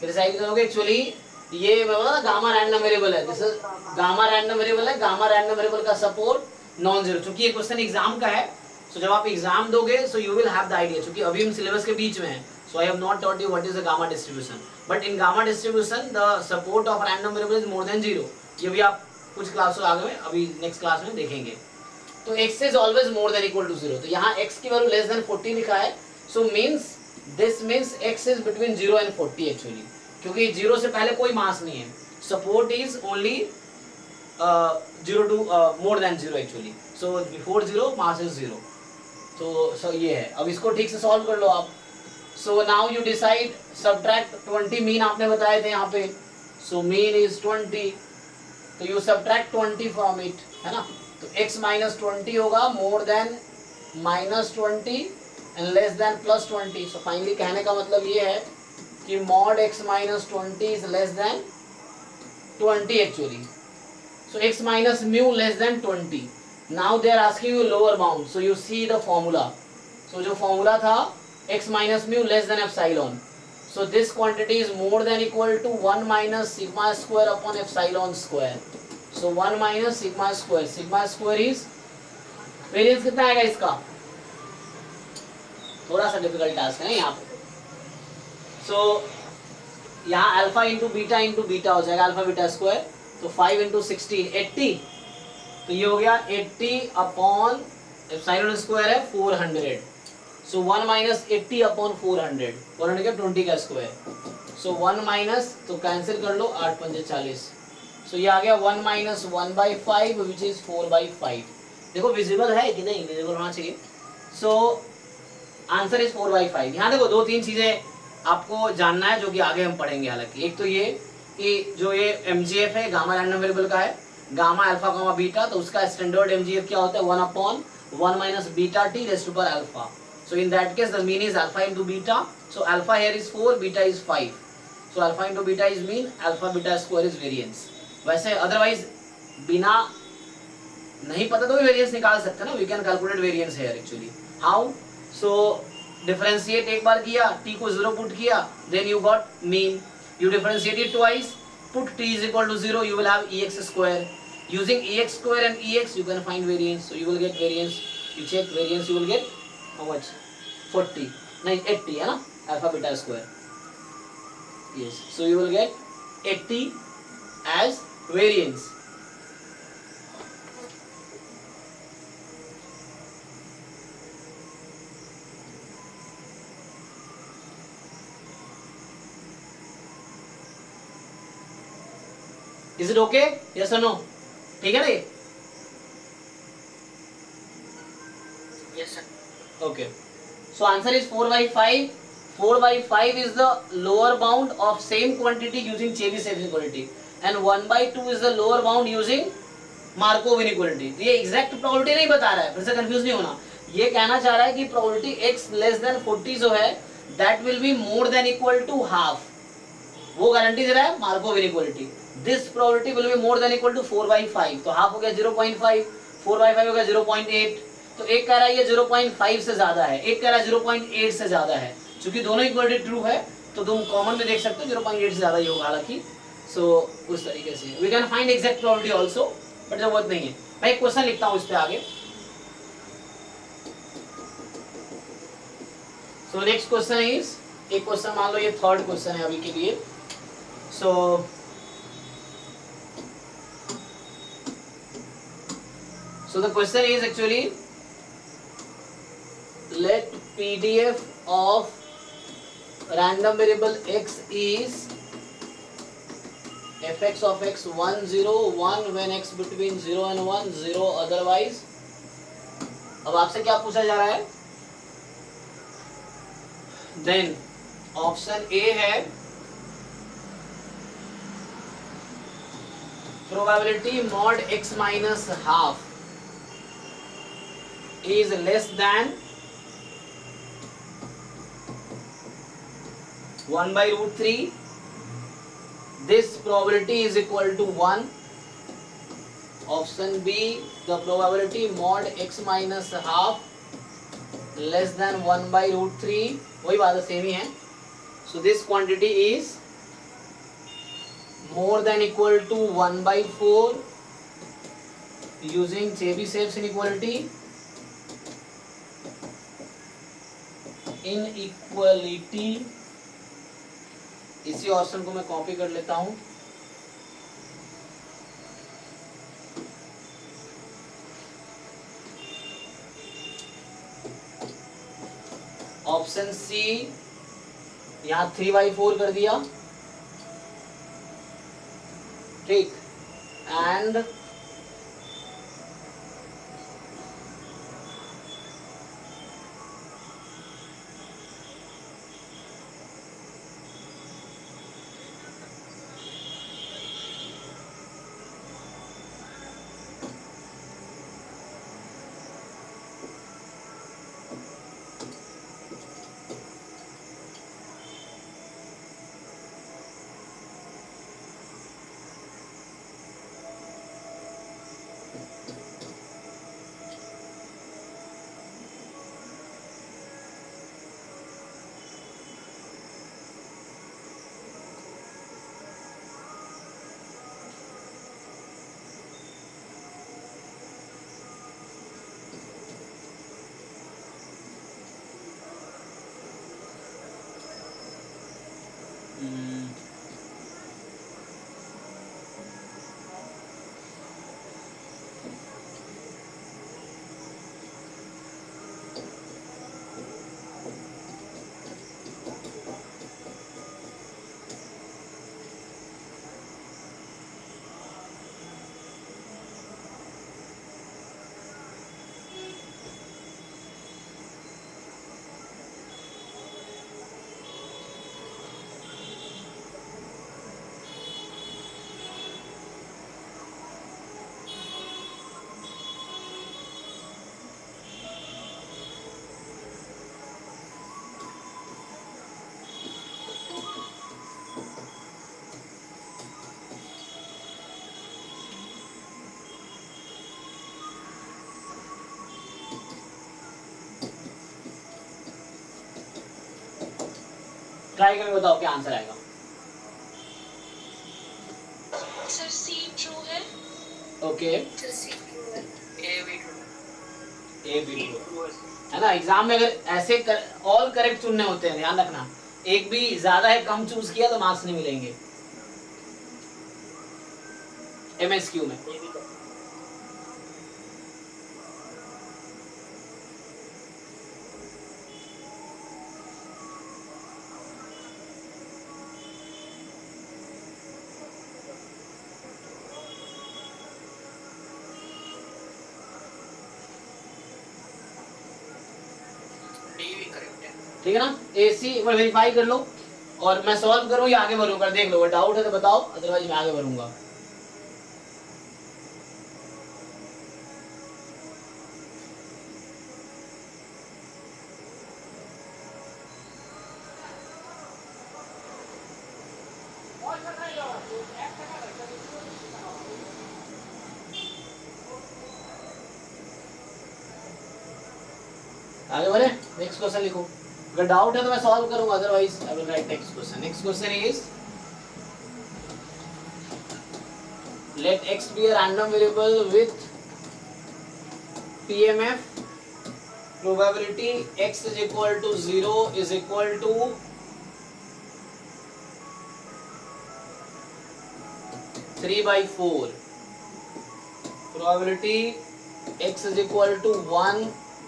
Decide करोगे एक्चुअली ये मैं बोला गामा रैंडम वेरिएबल है, this is gamma random variable है, गामा रैंडम वेरिएबल का सपोर्ट नॉन जीरो, क्योंकि ये क्वेश्चन एग्जाम का है, सो जब आप एग्जाम दोगे so you will have the idea, क्योंकि अभी हम सिलेबस के बीच में हैं, so I have not taught you what is the gamma distribution, but in gamma distribution the support of random variable is more than zero, ये भी आप कुछ क्लास आगे में अभी नेक्स्ट क्लास में देखेंगे। तो x is always more than equal to zero, तो यहाँ x की वैल्यू लेस देन 40 लिखा है, so means this means x is between 0 and 40 actually, क्योंकि 0 से पहले कोई मास नहीं है, support is only 0 to more than 0 actually, so before 0 mass is 0, तो ये है। अब इसको ठीक से सॉल्व कर लो आप। सो now you decide subtract 20, mean आपने बताए थे यहाँ पे, सो मीन इज 20, तो यू सब्ट्रैक्ट 20 फ्रॉम इट, है ना, तो x माइनस 20 होगा more than minus 20 and less than plus 20, so finally कहने का मतलब ये है कि mod x minus 20 is less than 20 actually, so x minus mu less than 20, now they are asking you lower bound, so you see the formula, so जो formula था x minus mu less than epsilon, so this quantity is more than equal to 1 minus sigma square upon epsilon square, so 1 minus sigma square is variance कितना आएगा इसका, थोड़ा सा difficult task है यहाँ पे, सो यहाँ अल्फा इंटू बीटा हो जाएगा, अल्फा बीटा स्क्वायर, तो 5 इंटू 16 80, तो ये हो गया 80 अपॉन एप्सिलॉन स्क्वायर है 400, so 1 minus 80 upon 400, 400 का 20 का स्क्वायर, so 1 minus, तो कैंसिल कर लो, 8 पंजे 40, so ये आ गया 1 minus 1 by 5 which is 4 by 5, देखो विजिबल है कि नहीं, विजिबल होना चाहिए, so आंसर इज 4 by 5। यहाँ देखो दो तीन चीजें आपको जानना है जो कि आगे हम पढ़ेंगे, हालांकि एक तो ये कि जो ये MGF है गामा रैंडम वेरिएबल का है, गामा अल्फा गामा बीटा, तो उसका स्टैंडर्ड MGF क्या होता है 1 upon 1 minus beta t raised to power alpha, so in that case the mean is alpha into beta, so alpha here is 4, beta is 5, so alpha into beta is mean, alpha beta square is variance। वैसे otherwise बिना नहीं पता तो भी variance निकाल सकते हैं ना, we can calculate variance here actually, how, so differentiate एक बार किया, t को 0 पुट किया, then you got mean, you differentiate it twice, put t is equal to 0, you will have ex square, using ex square and ex you can find variance, so you will get variance, you check variance, you will get how much 40 नहीं 80 है ना, alpha beta square, yes, so you will get 80 as variance। Is it okay? Yes or no? ठीक है ना ये? Yes sir. Okay. So answer is 4 by 5. 4 by 5 is the lower bound of same quantity using Chebyshev inequality, and 1 by 2 is the lower bound using Markov inequality। तो ये exact probability नहीं बता रहा है, फिर से कंफ्यूज नहीं होना, ये कहना चाह रहा है कि प्रोबेबिलिटी x लेस देन 40 जो है that will be more than equal to half, वो गारंटी दे रहा है Markov inequality, this probability will be more than equal to 4 by 5, तो हाफ हो गया 0.5, 4 by 5 हो गया 0.8, तो एक कह रहा है ये 0.5 से ज्यादा है, एक कह रहा है 0.8 से ज्यादा है, क्योंकि दोनों इक्वालिटी ट्रू है तो तुम कॉमन में देख सकते हो 0.8 से ज्यादा ही होगा हालांकि, सो उस तरीके से we can find exact probability also, but जरूरत नहीं है। मैं एक क्वेश्चन लिखता हूँ इस पे आगे, सो नेक्स्ट क्वेश्चन इज, एक क्वेश्चन मान लो ये थर्ड क्वेश्चन है अभी के लिए, so the question is actually let PDF of random variable x is fx of x 1 0 1 when x between 0 and 1 0 otherwise। अब आपसे क्या पूछा जा रहा है, देन ऑप्शन ए है probability mod x minus half is less than 1 by root 3, this probability is equal to 1। option B, the probability mod x minus half less than 1 by root 3, वही बात है, सेम ही है, so this quantity is more than equal to 1/4 using Chebyshev's inequality. Inequality, इसी option को मैं copy कर लेता हूं। ऑप्शन सी, यहां 3/4 कर दिया, ठीक, एंड ट्राई करके बताओ क्या आंसर आएगा। सर सी ट्रू है। ओके, सर सी ट्रू है। ए भी ट्रू ए बी ट्रू है ना। एग्जाम में अगर ऐसे ऑल करेक्ट चुनने होते हैं, ध्यान रखना, एक भी ज्यादा है कम चूज किया तो मार्क्स नहीं मिलेंगे एमएसक्यू में। ठीक है ना, एसी एक बार वेरीफाई कर लो और मैं सॉल्व करूं या आगे बढ़ूं, कर देख लो, डाउट है तो बताओ, अदरवाइज मैं आगे बढ़ूंगा। आगे बढ़े, नेक्स्ट क्वेश्चन लिखो। अगर डाउट है तो मैं सॉल्व करूंगा, otherwise I will write next question. Next question is let x be a random variable with PMF, probability x is equal to 0 is equal to 3/4, probability x is equal to 1,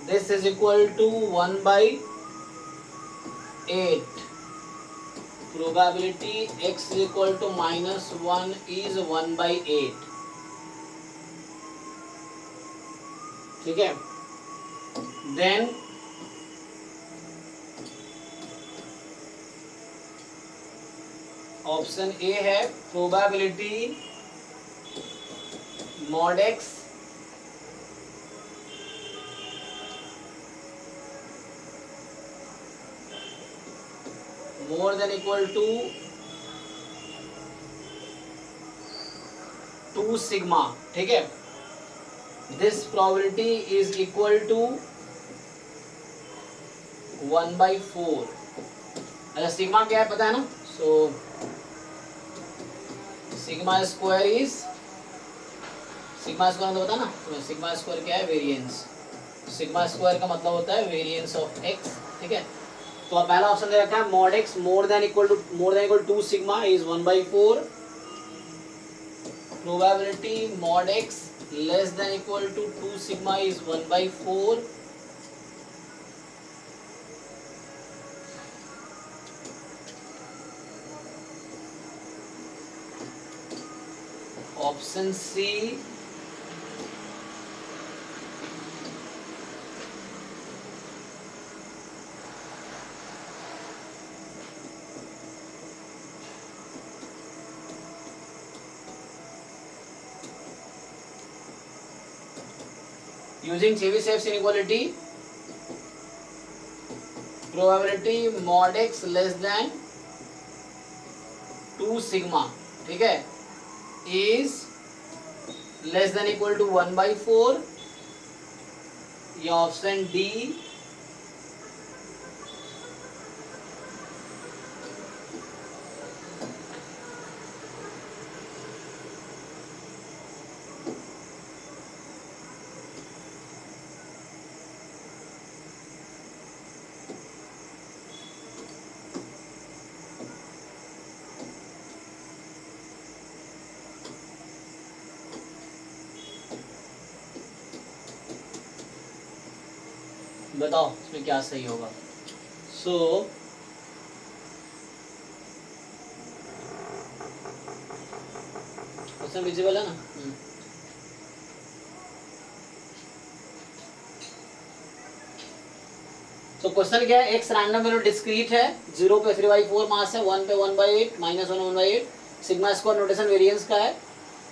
this is equal to 1/8, probability x is equal to -1 is 1/8, ठीक है। Then option A है probability mod x more than equal to 2 sigma, ठीक है। this probability is equal to 1/4। अच्छा sigma क्या है पता है ना, so sigma square is, sigma square मतलब पता ना तुम्हें, सिग्मा स्क्वायर क्या है, वेरिएंस। सिग्मा स्क्वायर का मतलब होता है वेरिएंस ऑफ एक्स, ठीक है। तो अब पहला ऑप्शन दे रखा है mod x more than equal to sigma is 1/4, probability mod x less than equal to 2 sigma is 1/4, option C using Chebyshev's inequality probability mod x less than 2 sigma, ठीक है, is less than equal to 1/4, या option D बताओ इसमें क्या सही होगा। So question visible है ना? तो क्वेश्चन क्या है, एक्स रैंडम वेरिएबल डिस्क्रीट है, 0 पे 3/4 मास है, 1 पे 1/8, -1 1/8, सिग्मा स्क्वायर नोटेशन वेरिएंस का है।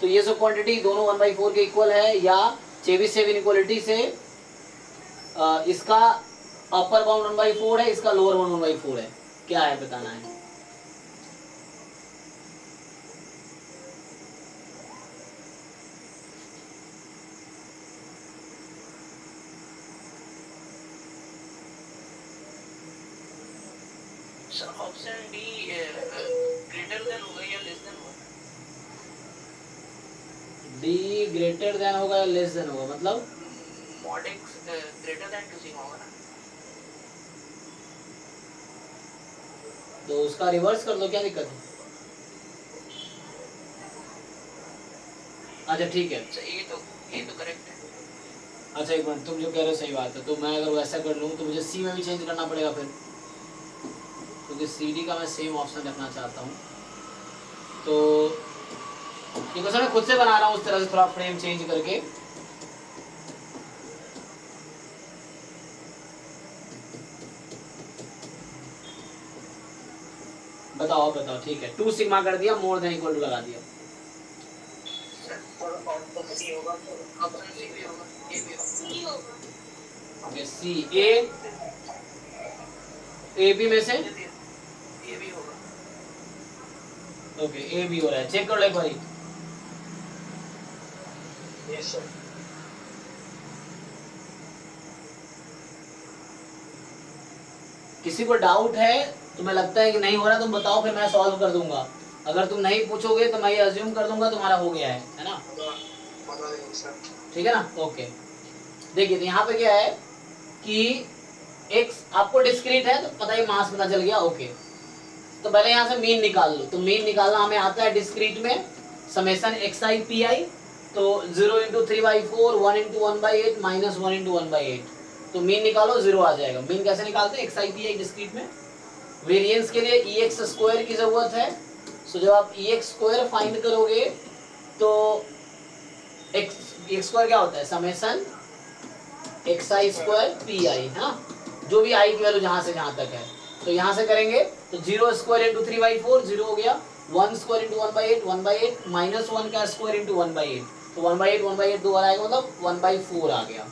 तो ये जो क्वांटिटी दोनों 1/4 के इक्वल है, या चेबिशेव इनइक्वालिटी से इसका अपर बाउंड 1/4 है, इसका लोअर बाउंड 1/4 है, क्या है बताना है। Sir option D greater than होगा या लेस देन होगा? डी ग्रेटर देन होगा या लेस देन होगा, मतलब mod x greater than 2 sigma होगा ना? तो उसका रिवर्स कर दो, क्या दिक्कत है। अच्छा ठीक है, अच्छा ये तो करेक्ट है। अच्छा एक मिनट, तुम जो कह रहे हो सही बात है। तो मैं अगर वैसा कर लूँ तो मुझे सी में भी चेंज करना पड़ेगा फिर, क्योंकि सी डी का मैं सेम ऑप्शन रखना चाहता हूँ। तो ये क्वेश्चन मैं खुद से बना रहा हूँ उस तरह से, थोड़ा फ्रेम चेंज करके। बताओ बताओ, ठीक है, 2 सिग्मा कर दिया, मोर देन इक्वल टू लगा दिया। और ऑप्शन सी होगा तो ऑप्शन सी भी होगा, ए भी होगा। सी होगा। ओके, सी ए बी में से ए भी होगा। ओके, ए बी हो रहा है, चेक कर लो एक बारी। Yes sir. किसी को डाउट है, तुम्हें लगता है कि नहीं हो रहा, तुम बताओ, फिर मैं सॉल्व कर दूंगा। अगर तुम नहीं पूछोगे तो मैं ये अज्यूम कर दूंगा तुम्हारा हो गया है ना? बता देंगे सर। ठीक है ना? ओके, देखिए तो यहाँ पे क्या है कि x आपको डिस्क्रीट है तो पता ही मास पता चल गया। ओके, तो पहले यहाँ से मीन निकाल लो। तो मीन निकालना हमें आता है डिस्क्रीट में, समेशन xi pi। तो 0 × 3/4, 1 × 1/8, -1 × 1/8। तो मीन निकालो, 0 आ जाएगा। मीन कैसे निकालते हैं? xi pi डिस्क्रीट में। वेरिएंस के लिए ex स्क्वायर की जरूरत है। सो जब आप ex स्क्वायर फाइंड करोगे तो x स्क्वायर क्या होता है? समेशन xi स्क्वायर pi है ना, जो भी i की वैल्यू जहां से जहां तक है। तो यहां से करेंगे तो 0 स्क्वायर × 3/4 0 हो गया, 1 स्क्वायर × 1/8 1/8, -1 का स्क्वायर × 1/8, तो 1/8 1/8 दो बार आएगा, मतलब 1/4 आ गया।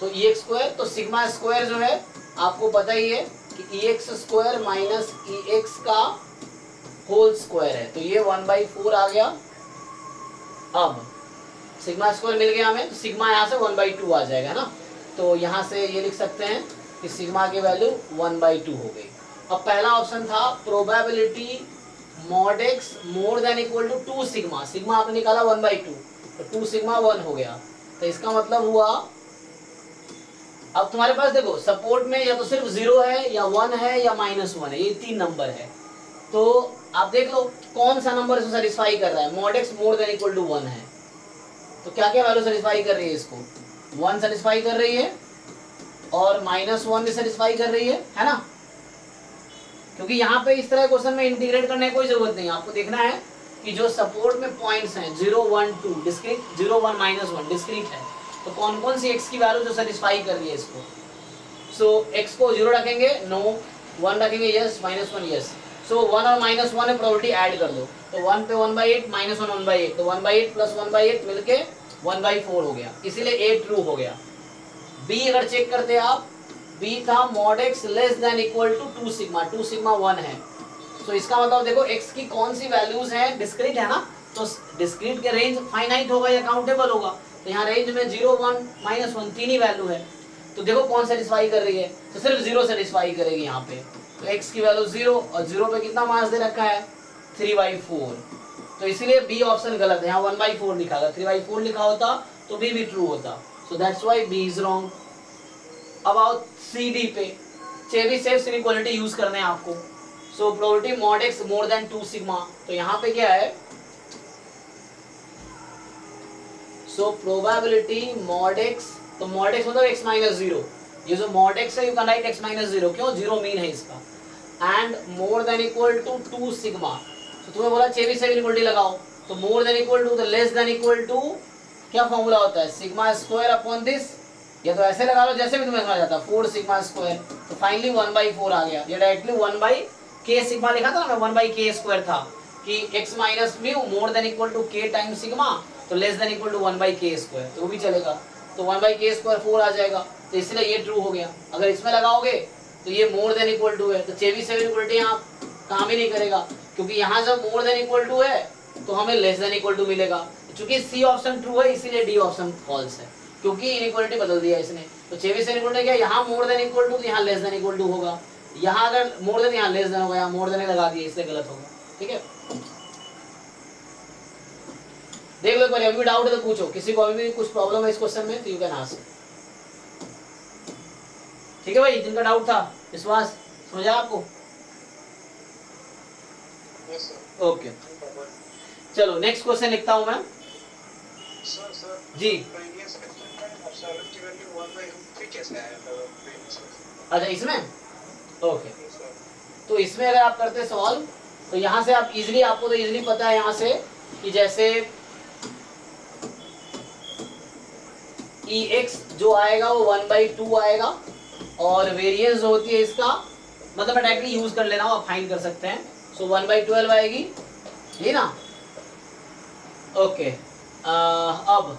तो ex स्क्वायर, तो सिग्मा स्क्वायर जो है आपको पता ही है कि ex स्क्वायर माइनस ex का होल स्क्वायर है, तो ये 1/4 आ गया। अब सिग्मा स्क्वायर मिल गया हमें, तो सिग्मा यहाँ से 1/2 आ जाएगा ना। तो यहाँ से ये लिख सकते हैं कि सिग्मा की वैल्यू 1/2 हो गई। अब पहला ऑप्शन था probability mod x more than equal to 2 sigma, sigma आपने निकाला 1/2, तो 2 सिग्मा 1 हो गया। तो इसका मतलब हुआ, अब तुम्हारे पास देखो सपोर्ट में या तो सिर्फ 0 है या 1 है या -1 है, ये 3 नंबर है। तो आप देख लो कौन सा नंबर इसको सेटिस्फाई कर रहा है। Mod x more than equal to 1 है, तो क्या क्या वैल्यू सेटिस्फाई कर रही है इसको, 1 सेटिस्फाई कर रही है और -1 भी सेटिस्फाई कर रही है ना। क्योंकि यहाँ पे इस तरह क्वेश्चन में इंटीग्रेट करने की कोई जरूरत नहीं है, आपको देखना है कि जो सपोर्ट में पॉइंट्स हैं 0 1 2 डिस्क्रीट, 0 1 -1 डिस्क्रीट है, तो कौन कौन सी x की वैल्यू जो सेटिस्फाई कर रही है इसको। सो x को 0 रखेंगे, नो, 1 रखेंगे, यस, -1 यस। सो 1 और -1 में प्रोबेबिलिटी ऐड कर दो, तो 1 पे 1/8 -1 1/8, तो 1/8 प्लस 1/8 मिलके 1/4 हो गया, इसीलिए A ट्रू हो गया। B अगर चेक करते आप, B था mod x less than equal to 2 sigma, 2 sigma 1 है। तो इसका मतलब देखो x की कौन सी वैल्यूज हैं, डिस्क्रीट है ना, तो डिस्क्रीट के रेंज फाइनाइट होगा या काउंटेबल होगा। तो यहाँ रेंज में 0 1 -1 तीन ही वैल्यू है, तो देखो कौन सेटिस्फाई कर रही है, तो सिर्फ 0 सेटिस्फाई करेगी यहाँ पे। तो x की वैल्यू 0 और 0 पे कितना मास दे रखा है 3/4, तो इसीलिए बी ऑप्शन गलत है, यहाँ 1/4 लिखा था, 3/4 लिखा होता तो बी भी ट्रू होता। So that's why B is wrong. अब आओ सी डी पे, चेबीशेव इनइक्वालिटी यूज करने हैं आपको। So probability mod x more than 2 sigma, तो यहाँ पे क्या है, सो प्रोबेबिलिटी मॉड एक्स, तो मॉड एक्स मतलब x -0, ये जो मॉड एक्स है यू कैन राइट x -0, क्यों, 0 मीन है इसका, and more than equal to 2 sigma. तो तुम्हें बोला चेबीशेव इनइक्वालिटी लगाओ, तो मोर देन इक्वल टू, तो लेस देन इक्वल टू क्या फॉर्मूला होता है, सिग्मा स्क्वायर अपॉन दिस, या तो ऐसे लगा लो जैसे भी तुम्हें समझ आता, 4 सिग्मा स्क्वायर, तो फाइनली 1/4 आ गया। ये डायरेक्टली 1/k सिग्मा लिखा था ना, मैं 1/k स्क्वायर था कि x minus mu more than equal to k time sigma, तो less than equal to 1/k square, तो वो भी चलेगा, तो 1/k स्क्वायर 4 आ जाएगा, तो इसलिए ये ट्रू हो गया। अगर इसमें लगाओगे तो ये मोर देन इक्वल टू है, तो चेबीशेव इनइक्वालिटी यहाँ काम ही नहीं करेगा, क्योंकि यहाँ जब मोर देन इक्वल टू है तो हमें लेस देन इक्वल टू मिलेगा। चूंकि सी ऑप्शन ट्रू है इसीलिए डी ऑप्शन फॉल्स है, क्योंकि इनइक्वालिटी बदल दिया इसने। तो चेबीशेव इनइक्वालिटी क्या, यहाँ मोर देन इक्वल टू, तो यहाँ लेस देन इक्वल टू होगा, यहाँ अगर मोर देन यहाँ लेस देन होगा, यहाँ मोर देन लगा दिया इसलिए गलत होगा। ठीक है, देख लो एक बार, अभी भी डाउट है तो पूछो, किसी को अभी भी कुछ प्रॉब्लम है इस क्वेश्चन में तो यू कैन आस्क। ठीक है भाई, जिनका डाउट था, विश्वास समझा आपको? ओके, चलो नेक्स्ट क्वेश्चन लिखता हूं मैं। जी अच्छा, इसमें ओके, तो इसमें अगर आप करते सॉल्व, तो यहाँ से आप इजीली, आपको तो इजीली पता है यहाँ से कि जैसे EX जो आएगा वो 1/2 आएगा, और वेरिएंस जो होती है इसका, मतलब मैं डायरेक्टली यूज कर लेना, आप फाइंड कर सकते हैं। सो 1/12 आएगी, ये ना, ओके। अब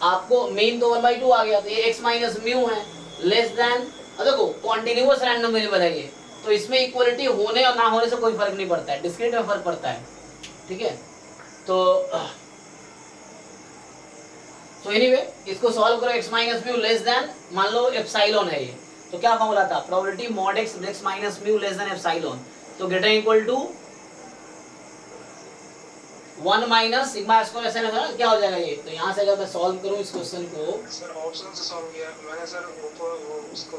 आपको मेन तो 1/2 आ गया, तो ये x माइनस म्यू है, लेस देन, देखो कॉन्टिन्यूअस रैंडम वेरिएबल है ये, तो इसमें इक्वलिटी होने और ना होने से कोई फर्क नहीं पड़ता है, डिस्क्रीट में फर्क पड़ता है। ठीक है, तो एनीवे इसको सॉल्व करो, x minus mu less than, मान लो एप्सिलॉन है ये, तो क्या फॉर्मूला था, probability mod x minus mu less than epsilon, तो greater equal to 1 minus sigma square, ऐसे लगा क्या हो जाएगा ये। तो यहाँ से अगर मैं सॉल्व करूँ इस क्वेश्चन को, सर ऑप्शन से सॉल्व किया मैंने सर, ऊपर वो उसको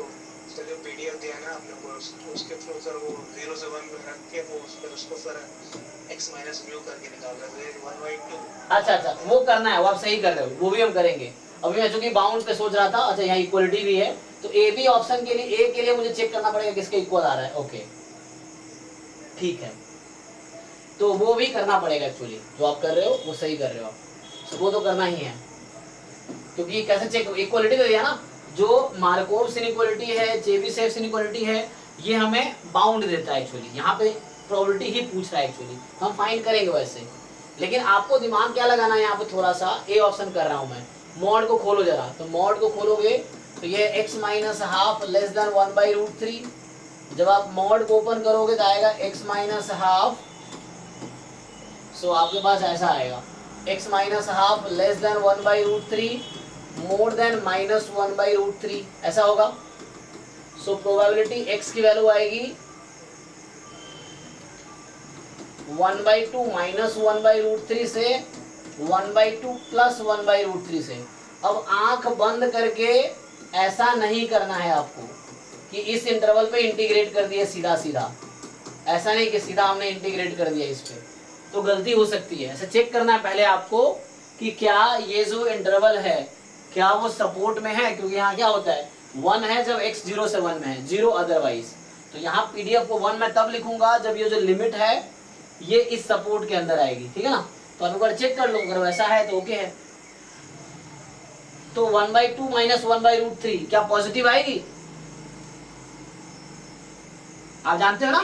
सर जो पीडीएफ दिया ना आपने को, उसके थ्रू सर वो 0 से 1 रख के वो उसको सर x माइनस म्यू करके निकाला है 1/2। अच्छा, वो करना है, वो आप सही कर रहे हो, वो भी हम करेंगे। अभी मैं चूंकि बाउंड पे सोच रहा था, अच्छा यहाँ इक्वलिटी भी है, तो ए बी ऑप्शन के लिए, ए के लिए मुझे चेक करना पड़ेगा किसके इक्वल आ रहा है। ओके ठीक है, तो वो भी करना पड़ेगा एक्चुअली, जो आप कर रहे हो वो सही कर रहे हो आप, तो वो तो करना ही है, क्योंकि कैसे चेक, इक्वलिटी तो दिया ना, जो मार्कोव इनइक्वालिटी है, चेबीशेव इनइक्वालिटी है, ये हमें बाउंड देता है एक्चुअली, यहाँ पे प्रोबेबिलिटी ही पूछ रहा है एक्चुअली, हम फाइंड करेंगे वैसे, लेकिन आपको दिमाग क्या लगाना है यहाँ पे थोड़ा सा, ए ऑप्शन कर रहा हूँ मैं, मॉड को खोलो जरा, तो मॉड को खोलोगे तो ये x minus half less than 1/√3, जब आप मॉड को ओपन करोगे तो आएगा x माइनस हाफ, सो आपके पास ऐसा आएगा x minus half less than 1/√3 more than -1/√3, ऐसा होगा। सो प्रोबेबिलिटी x की वैल्यू आएगी 1/2 माइनस 1/√3 से 1/2 प्लस 1/√3 से। अब आंख बंद करके ऐसा नहीं करना है आपको कि इस इंटरवल पे इंटीग्रेट कर दिए सीधा सीधा, ऐसा नहीं कि सीधा हमने इंटीग्रेट कर दिया इस पे, तो गलती हो सकती है। ऐसे चेक करना है पहले आपको कि क्या ये जो इंटरवल है क्या वो सपोर्ट में है, क्योंकि यहाँ क्या होता है 1 है जब x 0 से 1 में है, 0 अदरवाइज। तो यहाँ पीडीएफ को 1 में तब लिखूंगा जब ये जो लिमिट है ये इस सपोर्ट के अंदर आएगी, ठीक है ना। तो आप एक बार चेक कर लो, अगर वैसा है तो ओके है। तो 1/2 माइनस 1/√3 क्या पॉजिटिव आएगी? आप जानते हो ना,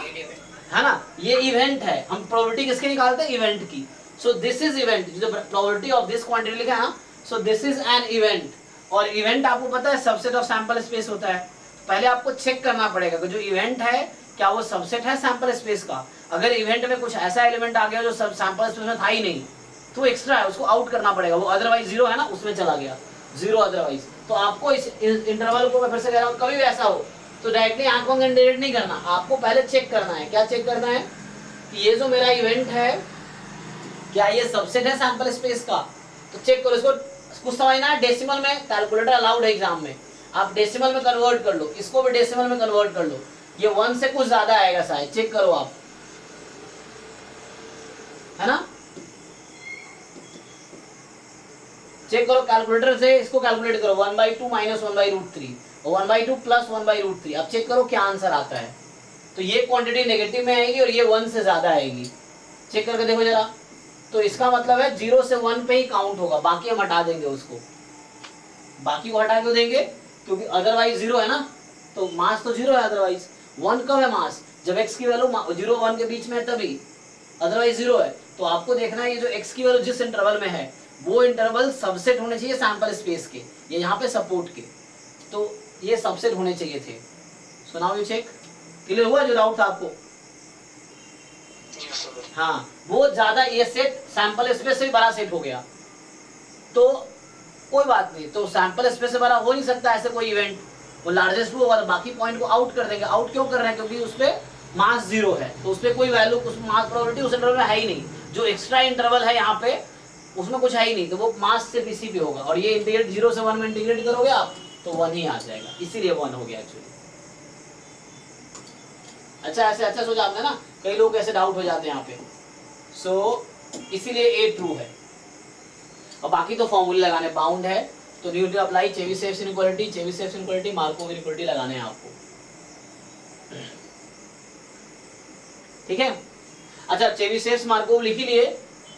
है ना। ये इवेंट है, हम प्रोबेबिलिटी किसके निकालते हैं, इवेंट की। सो दिस इज इवेंट, जो प्रोबेबिलिटी ऑफ दिस क्वांटिटी लिखा है ना, so this is an event. और इवेंट आपको पता है सबसेट ऑफ सैंपल स्पेस होता है। पहले आपको चेक करना पड़ेगा कि जो इवेंट है क्या वो सबसेट है सैंपल स्पेस का। अगर इवेंट में कुछ ऐसा एलिमेंट आ गया जो सब सैंपल स्पेस में था ही नहीं तो एक्स्ट्रा है, उसको आउट करना पड़ेगा। वो अदरवाइज 0 है ना, उसमें चला गया 0 अदरवाइज। तो आपको इस इंटरवल को मैं फिर से कह रहा हूँ, कभी भी ऐसा हो तो डायरेक्टली आंखों से इंटीग्रेट नहीं करना, आपको पहले चेक करना है। क्या चेक करना है कि ये जो मेरा इवेंट है क्या ये सबसेट है सैंपल स्पेस का। तो चेक करो, इसको कुछ समझना है डेसिमल में, कैलकुलेटर अलाउड है एग्जाम में, आप डेसिमल में कन्वर्ट कर लो, इसको भी डेसिमल में कन्वर्ट कर लो। ये 1 से कुछ ज्यादा आएगा शायद, चेक करो आप, है ना। चेक करो कैलकुलेटर से, इसको कैलकुलेट करो 1/2 माइनस 1/√3 और 1/2 प्लस 1/√3। अब चेक करो क्या आंसर आता है। तो ये क्वांटिटी नेगेटिव में आएगी और ये 1 से ज्यादा आएगी। चेक करके देखो जरा। तो इसका मतलब है 0 से 1 पे ही काउंट होगा, बाकी हम हटा देंगे उसको। बाकी को हटा क्यों देंगे, क्योंकि अदरवाइज 0 है ना, तो मास तो 0 है। अदरवाइज 1 कब है मास, जब x की वैल्यू 0 1 के बीच में है तभी, अदरवाइज 0 है। तो आपको देखना है ये जो x की वैल्यू जिस इंटरवल में है वो इंटरवल सबसेट होने चाहिए सैंपल स्पेस के, ये यहाँ पे सपोर्ट के, तो ये सबसेट होने चाहिए थे। So now you check, clear हुआ जो डाउट था आपको। हाँ, वो ज्यादा, ये सेट सैंपल स्पेस से भी बड़ा सेट हो गया तो कोई बात नहीं, तो सैंपल स्पेस से बड़ा हो नहीं सकता ऐसे कोई इवेंट, वो लार्जेस्ट होगा तो बाकी पॉइंट को आउट कर देंगे। आउट क्यों कर रहे हैं, क्योंकि उसपे मास 0 है, तो उसपे कोई वैल्यू, उस मास प्रोबेबिलिटी उस इंटरवल में है ही नहीं। जो एक्स्ट्रा इंटरवल है यहाँ पे उसमें कुछ है ही नहीं, तो वो मास सिर्फ इसी पे होगा। और ये इंटीग्रेट 0 से 1 में इंटीग्रेट करोगे आप तो 1 ही आ जाएगा, इसीलिए 1 हो गया एक्चुअली। अच्छा, ऐसे अच्छा सोचा आपने ना, कई लोग ऐसे डाउट हो जाते हैं यहाँ पे। सो इसीलिए ए ट्रू है। और बाकी तो फॉर्मूले लगाने, बाउंड है तो Newton apply, Chebyshev inequality, Chebyshev inequality, Markov inequality लगाने हैं आपको, ठीक है। अच्छा, चेबीशेव मार्कोव लिख ही लिए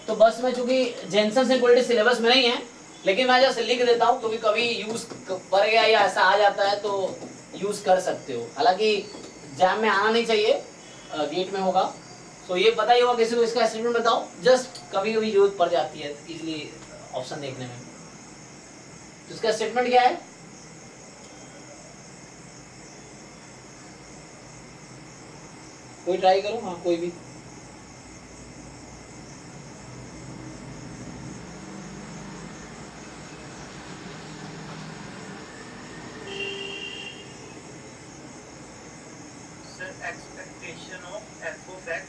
तो बस में, चूंकि जेनसन इनइक्वालिटी सिलेबस में नहीं है लेकिन मैं जैसे लिख देता हूँ क्योंकि कभी यूज पड़ गया या ऐसा आ जाता है तो यूज कर सकते हो। हालांकि एग्जाम में आना नहीं चाहिए, गेट में होगा। सो ये पता ही होगा किसी को, इसका स्टेटमेंट बताओ, जस्ट कभी कभी जरूरत पड़ जाती है इजीली ऑप्शन देखने में। तो इसका स्टेटमेंट क्या है, कोई ट्राई करो, हाँ कोई भी। Expectation of f of x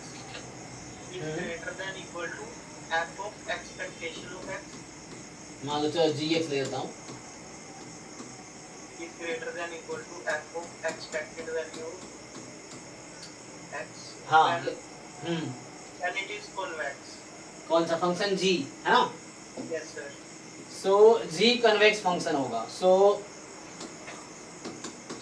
is greater than equal to f of expectation of x मान लो चलो gx ले लेता हूँ, is greater than equal to f of expected value of x. हाँ and it is convex. कौन सा function g है ना। Yes sir. सो g कन्वेक्स फंक्शन होगा।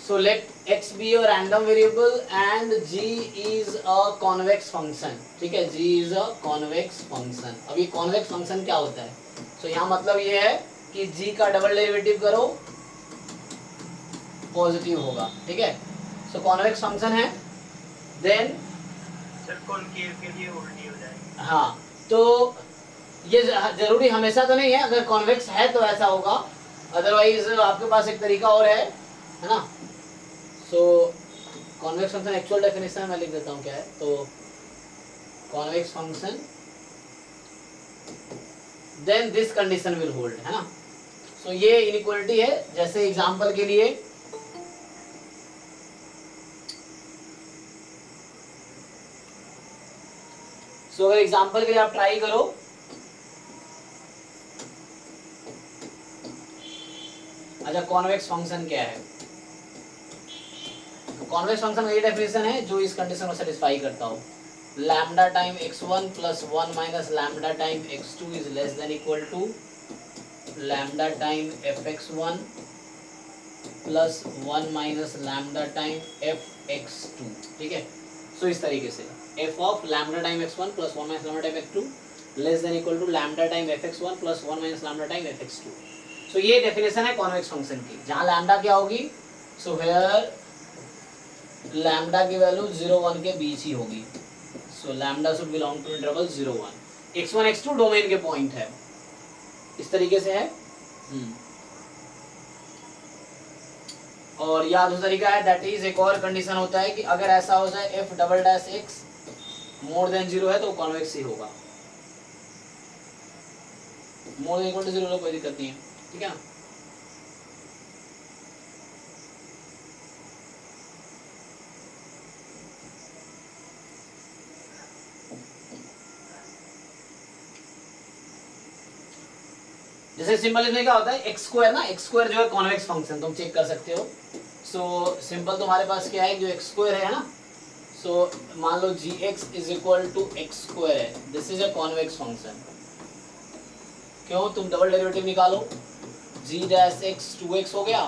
So let x be a random variable and g is a convex function, ठीक है, g is a convex function। अब ये convex function क्या होता है, so यहाँ मतलब ये है कि g का डबल डेरिवेटिव करो पॉजिटिव होगा, ठीक है। so convex function है, then सर कॉनकेव के लिए उल्टी हो जाएगी। हाँ, तो ये जरूरी हमेशा तो नहीं है, अगर कॉन्वेक्स है तो ऐसा होगा, अदरवाइज आपके पास एक तरीका और है ना। So convex function actual definition मैं लिख देता हूँ क्या है, तो convex function then this condition will hold, है ना। सो ये इनइक्वालिटी है, जैसे एग्जांपल के लिए सो अगर एग्जांपल के लिए आप ट्राई करो, अच्छा कॉन्वेक्स फंक्शन क्या है? कॉन्वेक्स फंक्शन का ये डेफिनेशन है जो इस कंडीशन को सेटिस्फाई करता हो, lambda time x1 plus 1 minus lambda time x2 is less than equal to lambda time fx1 plus 1 minus lambda time fx2, ठीक है। सो इस तरीके से f of lambda time x1 plus 1 minus lambda time x2 less than equal to lambda time fx1 plus 1 minus lambda time fx2। So ये definition है convex function की, जहां lambda क्या होगी, सो वेयर लैम्डा की वैल्यू 0 1 के बीच ही होगी। So lambda should belong to interval 0 1। x1 x2 domain के पॉइंट है, इस तरीके से है। और या दूसरा तरीका है, दैट इज एक और कंडीशन होता है कि अगर ऐसा हो जाए f double dash x more than 0 है तो कॉन्वेक्स ही होगा। मोर देन इक्वल टू 0 कोई दिक्कत नहीं है, ठीक है ना। जैसे सिंपल इसमें क्या होता है, एक्स स्क्वायर ना, एक्स स्क्वायर जो है कॉन्वेक्स फंक्शन तुम चेक कर सकते हो। सो सिंपल तुम्हारे पास क्या है, जो एक्स स्क्वायर है ना, सो मान लो G X is equal to X square है, this is a convex function. क्यों, तुम डबल डेरिवेटिव निकालो, जी डैश एक्स 2x हो गया,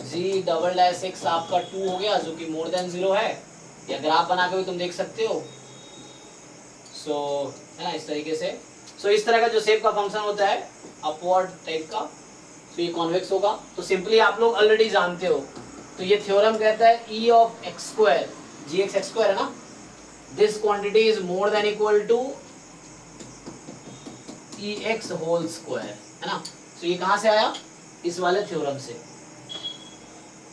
जी डबल डैश एक्स आपका 2 हो गया जो कि मोर देन 0 है, या ग्राफ बना के भी तुम देख सकते हो। सो है ना, इस तरीके से। सो इस तरह का जो शेप का फंक्शन होता है अपवर्ड टाइप का, तो ये कॉन्वेक्स होगा। तो सिंपली आप लोग ऑलरेडी जानते हो, तो ये थ्योरम कहता है E of x square, g x x square है ना, this quantity is more than equal to E x whole square, है ना। तो ये कहां से आया, इस वाले थ्योरम से,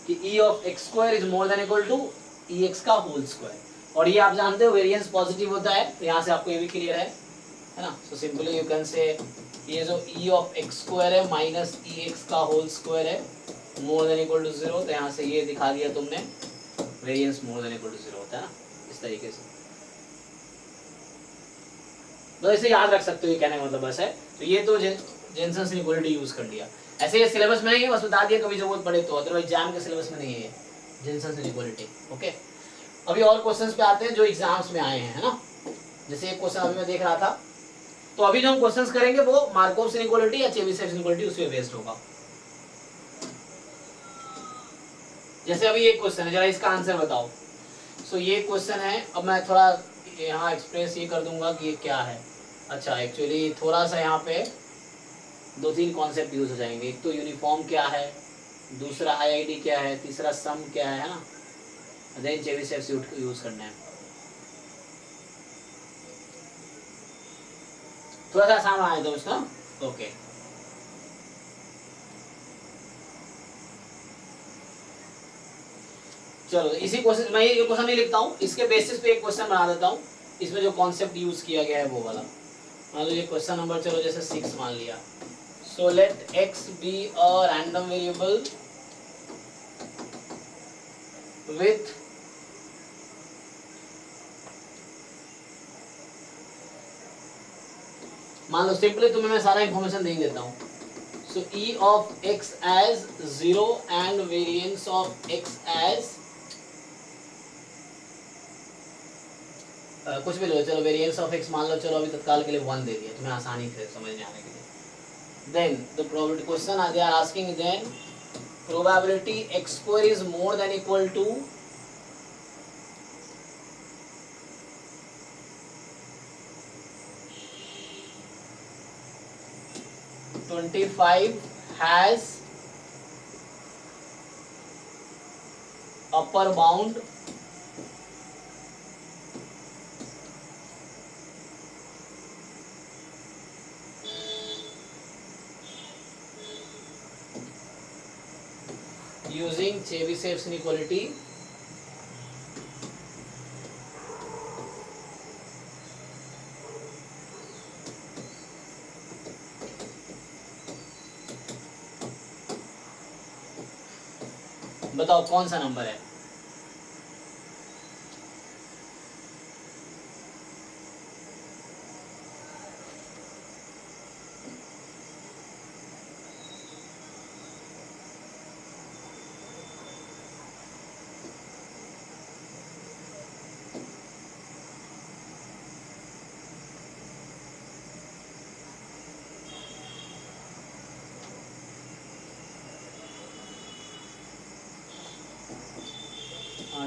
कि E of x square is more than equal to E x का होल स्क्वायर। और ये आप जानते हो वेरिएंस पॉजिटिव होता है, तो यहाँ से आपको ये भी क्लियर है ना। So simply you can say ये जो ई ऑफ एक्स स्क्वायर है माइनस ई एक्स का होल स्क्वायर है मोर देन इक्वल टू 0, तो यहाँ से ये दिखा दिया तुमने, variance more than equal to 0 होता है ना, इस तरीके से। तो इसे याद रख सकते हो, ये कहने का मतलब बस है। तो ये तो जेनसेंस इनइक्वालिटी यूज कर लिया, ऐसे ये सिलेबस में नहीं है, बस बता दिया कभी जरूरत पड़े तो, अदरवाइज एग्जाम के सिलेबस में नहीं है जेनसेंस इनइक्वालिटी। ओके, अभी और क्वेश्चंस पे आते हैं जो एग्जाम्स में आए हैं, है ना। जैसे एक क्वेश्चन अभी मैं देख रहा था, तो अभी जो हम क्वेश्चंस करेंगे वो मार्कोव इनइक्वालिटी या चेबीशेव इनइक्वालिटी उस पे बेस्ड होगा। जैसे अभी एक क्वेश्चन है, जरा इसका आंसर बताओ। सो ये क्वेश्चन है, अब मैं थोड़ा यहाँ एक्सप्रेस ये कर दूंगा कि ये क्या है। अच्छा, एक्चुअली थोड़ा सा यहाँ पे 2-3 कॉन्सेप्ट यूज हो जाएंगे। एक तो यूनिफॉर्म क्या है, दूसरा आईआईडी क्या है, तीसरा सम क्या है ना, देन चेबीशेव यूज करना है। थोड़ा सा आसान आया तो उसका। ओके, चलो इसी क्वेश्चन, मैं ये क्वेश्चन नहीं लिखता हूँ, इसके बेसिस पे एक क्वेश्चन बना देता हूँ, इसमें जो कॉन्सेप्ट यूज किया गया है वो वाला। मान लो ये क्वेश्चन नंबर, चलो जैसे 6 मान लिया। So let x be a random variable with मान लो सिंपली तुम्हें मैं सारा इंफॉर्मेशन दे देता हूँ। So e of x as 0 and variance of x as कुछ भी लो, चलो वेरिएंस ऑफ x मान लो, चलो अभी तत्काल के लिए 1 दे दिया तुम्हें आसानी से समझ में आने के लिए। Then the probability question they are asking, then probability x square is more than equal to 25 has upper bound using Chebyshev's inequality बताओ कौन सा नंबर है।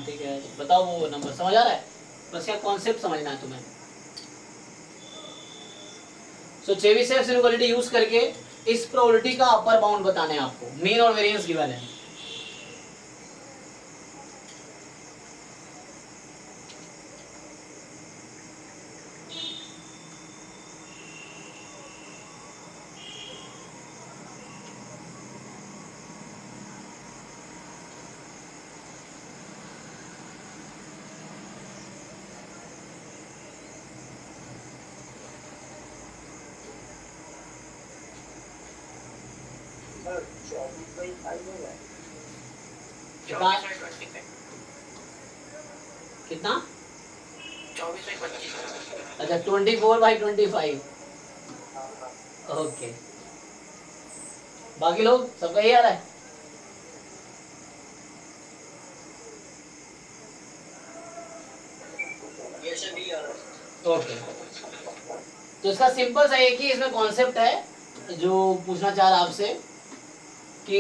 हाँ ठीक है, बताओ वो नंबर समझ आ रहा है, बस क्या कॉन्सेप्ट समझना है तुम्हें। सो चेबीशेव इनइक्वालिटी यूज करके इस प्रोबेबिलिटी का अपर बाउंड बताना है आपको, मीन और वेरिएंस गिवन है। सर 24/5 होगा, कितना 24/25 कितना 24/25। अच्छा 24/25। ओके, बाकी लोग सबका यही आ रहा है। ये से भी आ रहा है। ओके, तो इसका सिंपल सा एक ही इसमें कॉन्सेप्ट है जो पूछना चाह रहा आपसे कि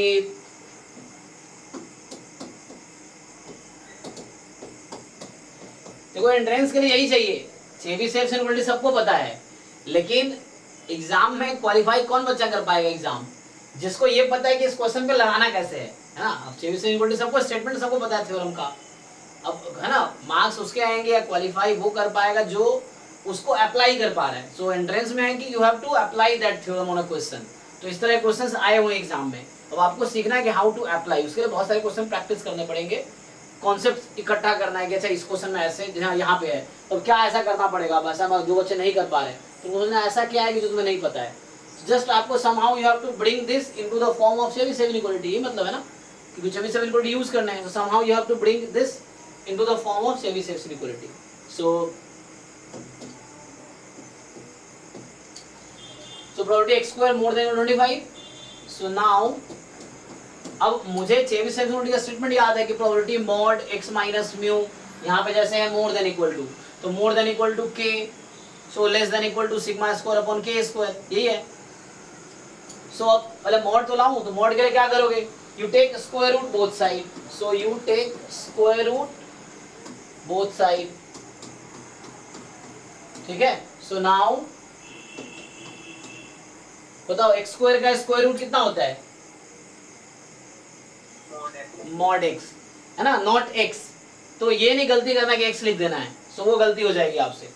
देखो एंट्रेंस के लिए यही चाहिए, चेबीशेव इनइक्वालिटी सबको पता है, लेकिन एग्जाम में क्वालिफाई कौन बच्चा कर पाएगा एग्जाम, जिसको ये पता है कि इस क्वेश्चन पे लगाना कैसे है ना। अब चेबीशेव इनइक्वालिटी सबको स्टेटमेंट सबको पता है थ्योरम का, अब है ना मार्क्स उसके आएंगे या क्वालिफाई वो कर पाएगा जो उसको अप्लाई कर पा रहा है। सो एंट्रेंस में है कि you have to apply that theorem on a question, तो इस तरह क्वेश्चंस आए हुए एग्जाम में। अब आपको सीखना है कि हाउ टू अप्लाई, उसके लिए बहुत सारे क्वेश्चन प्रैक्टिस करने पड़ेंगे, कॉन्सेप्ट इकट्ठा करना है कि अच्छा इस क्वेश्चन में ऐसे यहाँ पे है तो क्या ऐसा करना पड़ेगा, अब ऐसा जो बच्चे नहीं कर पा रहे तो उन्होंने ऐसा क्या है कि जो तुम्हें नहीं पता है। जस्ट आपको somehow you have to bring this into the form of Chebyshev inequality, मतलब है ना कि चेबीशेव इनइक्वालिटी यूज करना है, तो somehow you have to bring this into the form of Chebyshev inequality. So probability x square more than 25. So now अब मुझे Chebyshev inequality का स्टेटमेंट याद है कि probability mod x minus mu, यहाँ पे जैसे है मोर देन इक्वल टू, तो more than equal to k, so less than equal to sigma square upon k square, यही है। सो अब पहले मॉड तो लाऊं, तो मॉड के लिए क्या करोगे, you take square root both side, so you take square root both side, ठीक है। सो नाउ बताओ x स्क्वायर का स्क्वायर रूट कितना होता है, मॉड x, है ना, नॉट x, तो ये नहीं गलती करना कि x लिख देना है, सो वो गलती हो जाएगी आपसे।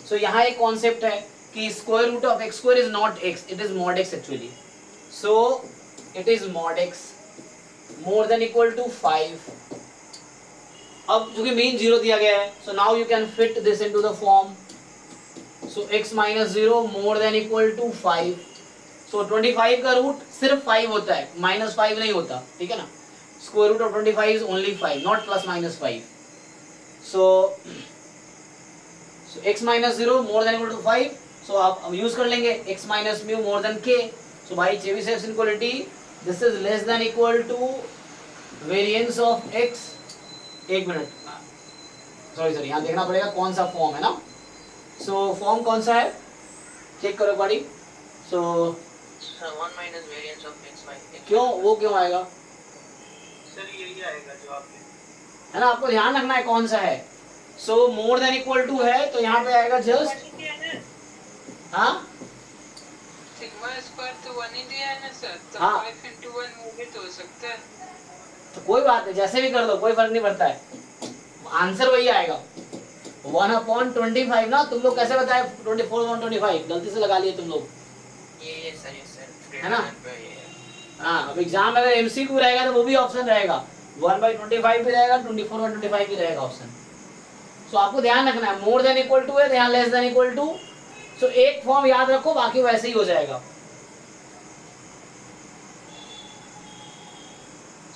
सो यहाँ एक कॉन्सेप्ट है कि square root of x square is not x, it is mod x actually, so it is mod x more than equal to 5। अब चूंकि मीन 0 दिया गया है, सो now you can fit this into the form, so x minus 0 more than equal to 5। So 25 का root सिर्फ 5 होता है, minus 5 नहीं होता, ठीक है ना। Square root of 25 is only 5, not plus minus 5। So x minus 0 more than equal to 5, so आप यूज कर लेंगे x minus mu more than k। So भाई Chebyshev inequality this is less than equal to variance of x, एक minute sorry यहाँ देखना पड़ेगा कौन सा फॉर्म है ना। सो फॉर्म कौन सा है चेक करो बड़ी। सो 1 minus variance of x by x। क्यों वो क्यों आएगा, सर यही आएगा जो आपने, है ना, आपको ध्यान रखना है कौन सा है। सो मोर देन इक्वल टू है तो यहाँ पे आएगा जस्ट, हाँ सिग्मा स्क्वायर तो 1 ही दिया है ना सर, तो हाँ। 5 into 1 वो भी तो हो सकता है। तो कोई बात नहीं, जैसे भी कर दो कोई फर्क नहीं पड़ता है, आंसर वही आएगा 1/25 ना। तुम लोग कैसे बताए 24/25, गलती से लगा लिए तुम लोग, ये सर है ना। हाँ, अब एग्जाम में अगर एमसीक्यू रहेगा तो वो भी ऑप्शन रहेगा, 1/25 भी रहेगा, 24/25 भी रहेगा ऑप्शन। सो आपको ध्यान रखना है मोर देन इक्वल टू है तो यहाँ less than equal to, so एक फॉर्म याद रखो बाकी वैसे ही हो जाएगा।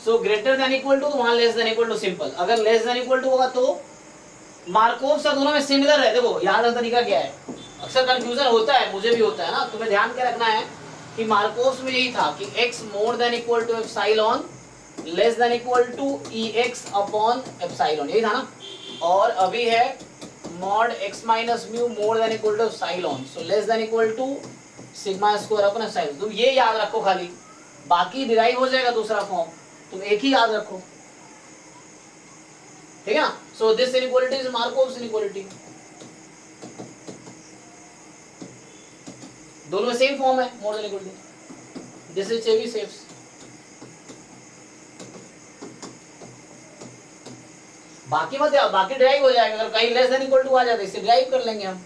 So greater than equal to तो वहां less than equal to simple, अगर लेस देन इक्वल टू होगा तो मार्कोव सा दोनों में सिमिलर है। देखो याद रखने तरीका क्या है, अक्सर कंफ्यूजन होता है, मुझे भी होता है ना, तुम्हें ध्यान क्या रखना है कि मार्कोव में यही था कि x more than equal to epsilon less than equal to ex upon epsilon, यही था ना। और अभी है mod x minus mu more than equal to epsilon, so less than equal to sigma square upon epsilon. तुम ये याद रखो खाली, बाकी डिराइव हो जाएगा दूसरा फॉर्म, तुम एक ही याद रखो। ठीक है ना। So this inequality is Markov's inequality, दोनों में सेम फॉर्म है, more than equal to, this is Chebyshev's. बाकी मत आओ, बाकी ड्राइव हो जाएगा, अगर कहीं लेस देन इक्वल टू आ जाए तो इसे ड्राइव कर लेंगे हम,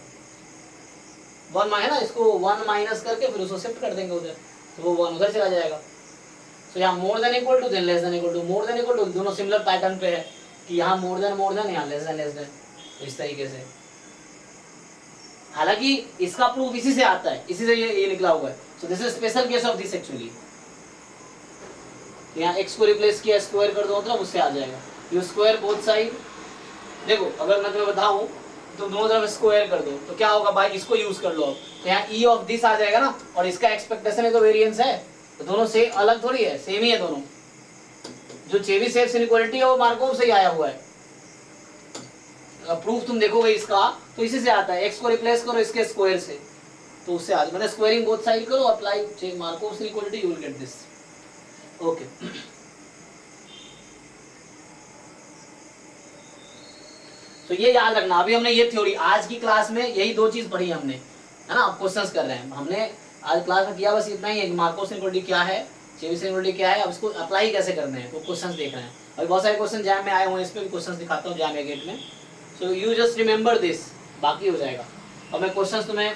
वन है ना, इसको वन माइनस करके फिर उसको शिफ्ट कर देंगे उधर, तो वो वन उधर चला जाएगा। तो यहाँ more than equal to, then less than equal to, more than equal to, दोनों सिमिलर पैटर्न पे है कि यहाँ मोर देन, यहाँ लेस देन, तो इस तरीके से। हालांकि इसका प्रूफ इसी से आता है, इसी से ये निकला हुआ है। सो this is special case of this actually. यहाँ x को रिप्लेस किया, स्क्वायर कर दो मतलब उससे आ जाएगा, यू स्क्वायर बोथ साइड। देखो अगर मैं तुम्हें बताऊं तो दोनों तरफ स्क्वायर कर दो तो क्या होगा भाई, इसको यूज कर लो अब, तो यहाँ ई ऑफ दिस आ जाएगा ना, और इसका एक्सपेक्टेशन है तो वेरिएंस है, तो दोनों से अलग थोड़ी है, सेम ही है दोनों। जो चेबीशेव्स इनइक्वालिटी है वो मार्कोव से ही आया हुआ है। प्रूफ तुम देखोगे इसका तो इसी से आता है, x को रिप्लेस करो इसके स्क्वायर से तो उससे आ जाए, मतलब स्क्वायरिंग बोथ साइड करो, apply Markov inequality, you will get this. Okay तो ये याद रखना, अभी हमने ये थ्योरी आज की क्लास में यही दो चीज पढ़ी हमने, है ना। अब क्वेश्चंस कर रहे हैं हमने आज क्लास में, किया बस इतना ही है, मार्कोव इनइक्वालिटी क्या है, चेबीशेव इनइक्वालिटी क्या है, अब इसको अप्लाई कैसे करने हैं, तो क्वेश्चंस देख रहे हैं। अभी बहुत सारे क्वेश्चन जैम में आए हुए हैं, इस पे भी क्वेश्चंस दिखाता हूँ जैम गेट में। सो यू जस्ट रिमेंबर दिस, बाकी हो जाएगा। और मैं क्वेश्चंस तुम्हें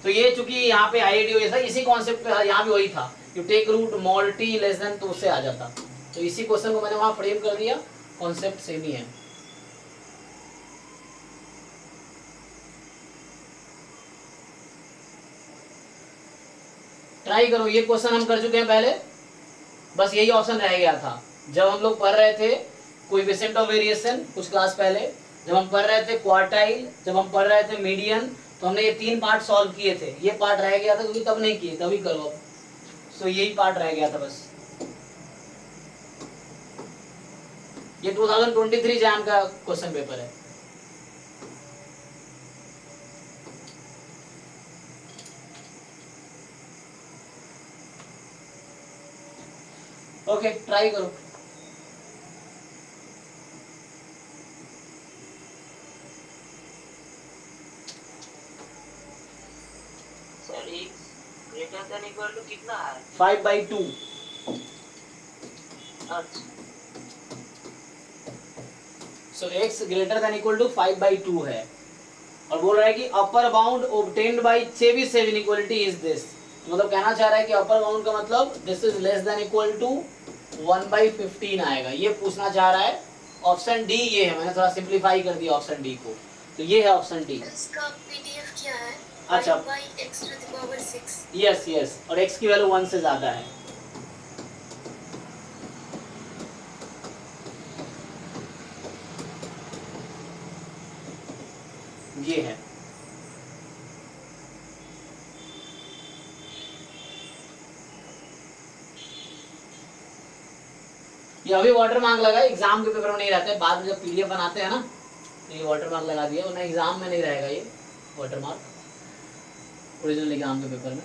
तो ये चूंकि यहाँ पे आईआईटी जैसा इसी कॉन्सेप्ट पे यहाँ भी वही था, you take root mod T less than, तो उससे आ जाता, तो इसी क्वेश्चन को मैंने वहां फ्रेम कर दिया, कॉन्सेप्ट सेम ही है। ट्राई करो, ये क्वेश्चन हम कर चुके हैं पहले, बस यही ऑप्शन रह गया था जब हम लोग पढ़ रहे थे कोएफिशिएंट ऑफ वेरिएशन कुछ क्लास पहले, जब हम पढ़ रहे थे क्वार्टाइल, जब हम पढ़ रहे थे मीडियन, तो हमने ये तीन पार्ट सॉल्व किए थे, ये पार्ट रह गया था क्योंकि तब नहीं किए, तभी करो अब। सो यही पार्ट रह गया था बस। ये 2023 जैम का क्वेश्चन पेपर है। ओके ट्राई करो। Sir x greater than equal to कितना है? 5/2। अच्छा so x greater than equal to 5/2 है, और बोल रहा है कि upper bound obtained by Chebyshev inequality is this, मतलब कहना चाह रहा है कि अपर बाउंड का मतलब this is less than equal to 1/15 आएगा, ये पूछना चाह रहा है। ऑप्शन डी ये है, मैंने थोड़ा सिंप्लीफाई कर दिया ऑप्शन डी को, तो ये है ऑप्शन डी। इसका पीडीएफ क्या है? अच्छा 5/x⁶। यस यस, और x की वैल्यू 1 से ज्यादा है। ये है, ये अभी वाटर मार्क लगा है, एग्जाम के पेपर में नहीं रहता है, बाद में जब पीडीएफ बनाते हैं ना तो ये वाटर मार्क लगा दिया, वरना एग्जाम में नहीं रहेगा ये वाटर मार्क ओरिजिनल एग्जाम के पेपर में।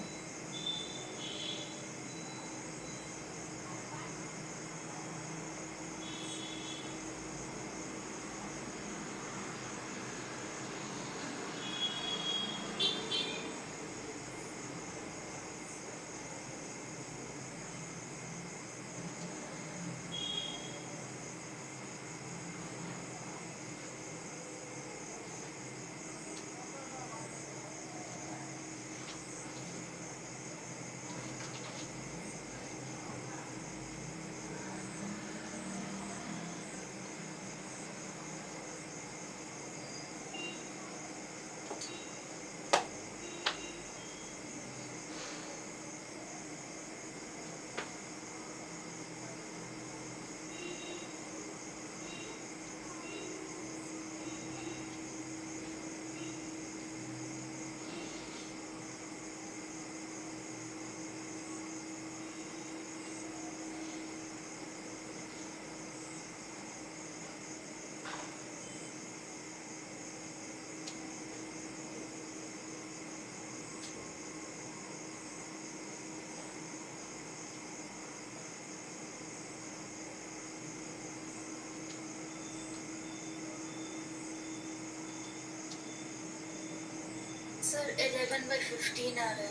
सर 11/15 आ रहा है।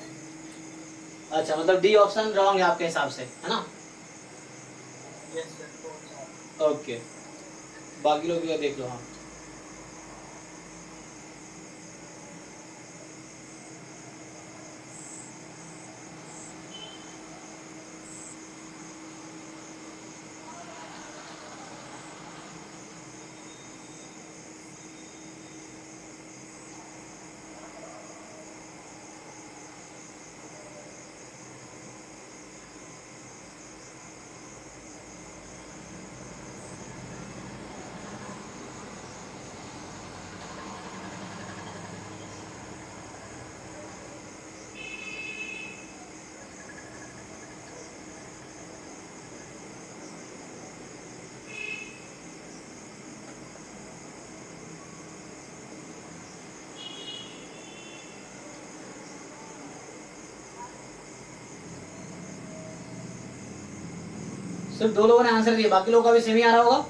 अच्छा, मतलब डी ऑप्शन रॉन्ग है आपके हिसाब से, है ना? Yes sir. ओके, बाकी लोग भी देख लो। हाँ, सिर्फ 2 लोगों ने आंसर दिया, बाकी लोगों का भी सेम ही आ रहा होगा।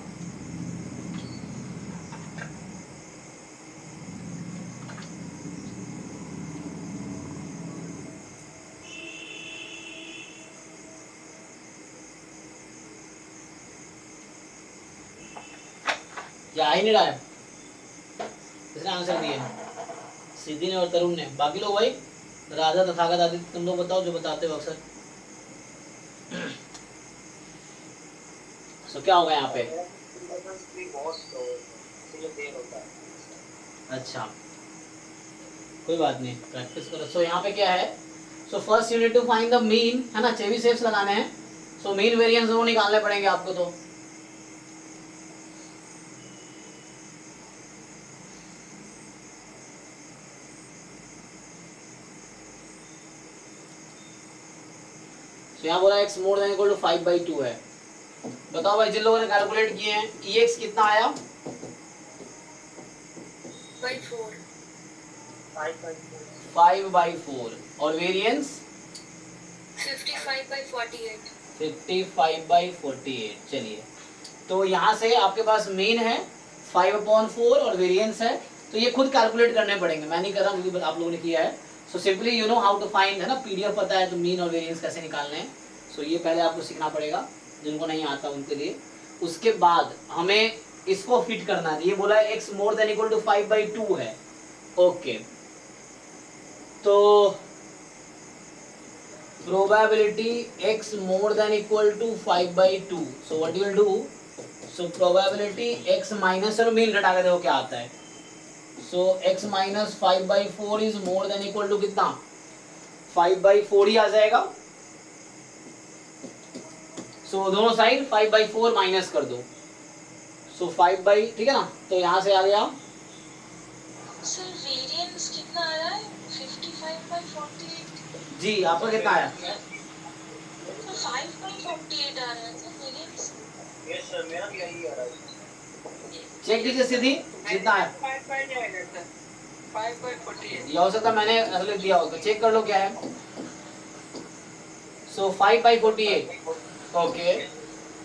या आ ही नहीं रहा है? किसने आंसर दिए? सिद्धि ने और तरुण ने। बाकी लोग भाई, राधा तथागत आदित्य, तुम लोग बताओ जो बताते हो अक्सर। सो क्या होगा यहाँ पे? अच्छा, कोई बात नहीं, प्रैक्टिस करो। सो यहाँ पे क्या है? So first you need to find the mean, है ना? चेबीशेव्स लगाने हैं। सो मीन वेरिएंस दोनों निकालने पड़ेंगे आपको। तो यहाँ बोला x more than equal to 5/2 है। बताओ भाई, जिन लोगों ने कैलकुलेट किए हैं, ex कितना आया? 5/4 5/4 और वेरिएंस 55/48 55/48। चलिए, तो यहाँ से आपके पास मीन है 5/4 और वेरिएंस है, तो ये खुद कैलकुलेट करने पड़ेंगे, मैं नहीं कर रहा क्योंकि आप लोगों ने किया है। So simply you know how to find, है ना? पीडीएफ पता है तो मीन और वेरिएंस कैसे निकालने हैं। सो ये पहले आपको सीखना पड़ेगा, जिनको नहीं आता उनके लिए। उसके बाद हमें इसको फिट करना है। ये बोला है x more than equal to 5/2 है। ओके, तो probability x more than equal to 5/2, so what you will do? So probability x minus, और मीन घटा के देखो क्या आता है। so x minus 5/4 is more than equal to कितना? 5/4 ही आ जाएगा। so दोनों साइड 5/4 माइनस कर दो। so 5 ठीक है ना? तो यहाँ से आ गया। सर वेरिएंस कितना आ रहा है? 55/48 जी, आपका कितना आया? तो 5/48 आ रहा है सर वेरिएंस। यस सर, मेरा भी यही आ रहा है। चेक कीजिए सिद्धि, जितना आया। 5/48। ये हो सकता है मैंने अगले दिया होगा, चेक कर लो क्या है। सो 5/48। ओके,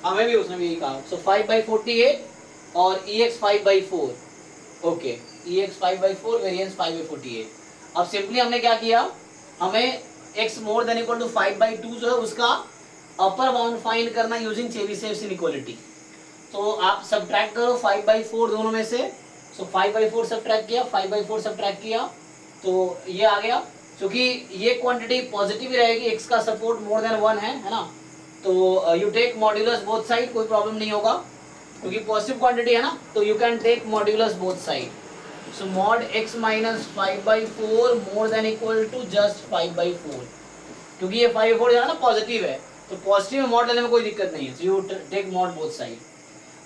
हमें भी उसने भी यही कहा। सो 5/48 और EX 5/4। Okay, EX 5/4, variance 5/48। अब सिंपली हमने क्या किया, हमें x more than equal to 5/2 जो है उसका अपर बाउंड फाइंड करना यूजिंग चेबीशेव्स इनइक्वालिटी। तो आप सब्ट्रैक्ट करो 5/4 दोनों में से। सो 5/4 सब्ट्रैक्ट किया, 5/4 सब्ट्रैक्ट किया, तो ये आ गया। क्योंकि ये क्वांटिटी पॉजिटिव ही रहेगी, x का सपोर्ट मोर देन 1 है ना? तो you take modulus both side, कोई प्रॉब्लम नहीं होगा क्योंकि पॉजिटिव क्वांटिटी है ना, तो you can take modulus both side. So mod x minus 5/4 more than equal to just 5/4, क्योंकि ये 5/4 जो है ना पॉजिटिव है, तो पॉजिटिव में मॉड लेने में कोई दिक्कत नहीं है। So you take mod both side.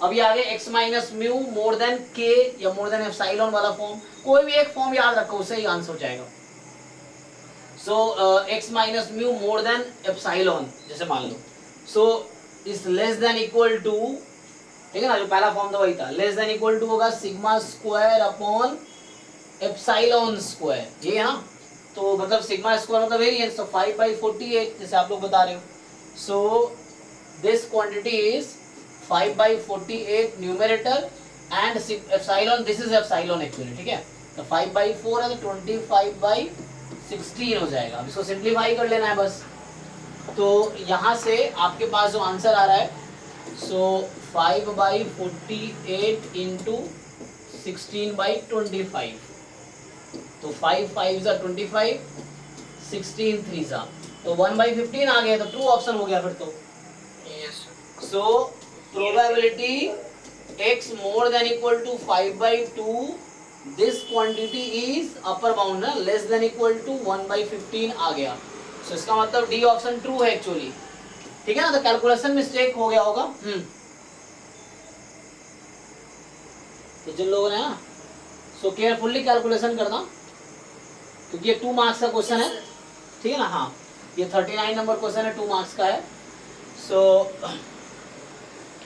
अब ये आगे x minus mu more than k या मोर देन एप्सिलॉन वाला फॉर्म, कोई भी एक फॉर्म याद रखो, उससे ही आंसर हो जाएगा। So x minus mu more than epsilon जैसे मान लो, so is less than equal to, ठीक है ना? जो पहला फॉर्म था वही था, लेस देन इक्वल टू होगा sigma square upon epsilon square, ये है ना? तो मतलब सिग्मा स्क्वायर मतलब वेरिएंस, तो 5/48 जैसे आप लोग बता रहे हो। So this quantity is 5/48 numerator and epsilon, this is epsilon actually, ठीक है? तो 5/4 है तो 25/16 हो जाएगा। अब इसको सिंप्लीफाई कर लेना है बस। तो यहाँ से आपके पास जो आंसर आ रहा है, सो 5/48 इंटू 16/25, तो 5 5 ज़ा 25, 16 3 ज़ा, तो 1/15 आ गया। तो ट्रू ऑप्शन हो गया फिर तो। Yes so probability x more than equal to 5/2, this quantity is upper bound ना, लेस देन इक्वल टू 1/15 आ गया। सो इसका मतलब डी ऑप्शन ट्रू है एक्चुअली, ठीक है ना। तो कैलकुलेशन मिस्टेक हो गया होगा। तो जिन लोगों ने ना, सो केयरफुल्ली कैलकुलेशन करना, क्योंकि ये 2 मार्क्स का क्वेश्चन है, ठीक है ना। हाँ, ये 39 नंबर क्वेश्चन है, 2 मार्क्स का है। सो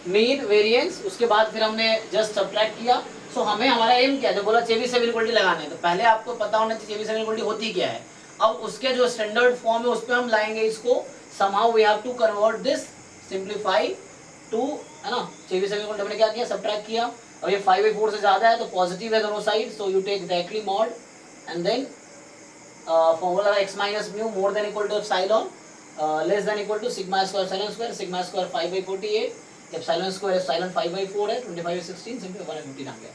मीन वेरिएंस, उसके बाद फिर हमने जस्ट सब्ट्रैक्ट किया। सो हमें हमारा एम क्या है, जो बोला चेबीशेव इनइक्वालिटी लगाने, तो पहले आपको पता होना चाहिए चेबीशेव इनइक्वालिटी होती क्या है। अब उसके जो स्टैंडर्ड फॉर्म है उस पर हम लाएंगे इसको। somehow we have to convert this, simplify to, है ना। चेबीशेव इनइक्वालिटी हमने क्या किया, सब्ट्रैक्ट किया। और ये 5/4 से ज्यादा है तो पॉजिटिव है दोनों side, so you take directly mod and then formula x minus mu more than equal to epsilon less than equal to sigma square epsilon square, sigma square 5/48, epsilon square epsilon 5/4 है, 25/16 simple 1/15 आ गया।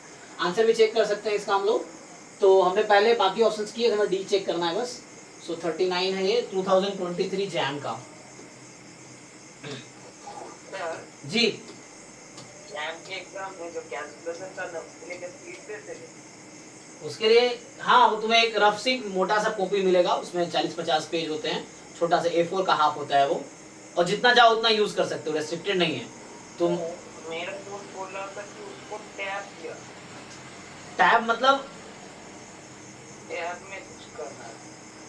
Answer भी check कर सकते हैं इसका हम लोग। तो हमने पहले बाकी ऑप्शंस किए, हमें डी चेक करना है बस। सो 39 है ये 2023 जैम का। सर जी जैम के एग्जाम में जो कैलकुलेशन करना उसके लिए स्पीड देते थे। उसके लिए हाँ, वो तुम्हें एक रफ सी मोटा सा कॉपी मिलेगा, उसमें 40-50 पेज होते हैं, छोटा सा A4 का हाफ होता है वो, और जितना चाहो उतना यूज कर सकते हो, रेस्ट्रिक्टेड नहीं है तुम। मेरा दोस्त बोल रहा था कि उसको टैब किया, टैब मतलब टैब में कुछ करना है।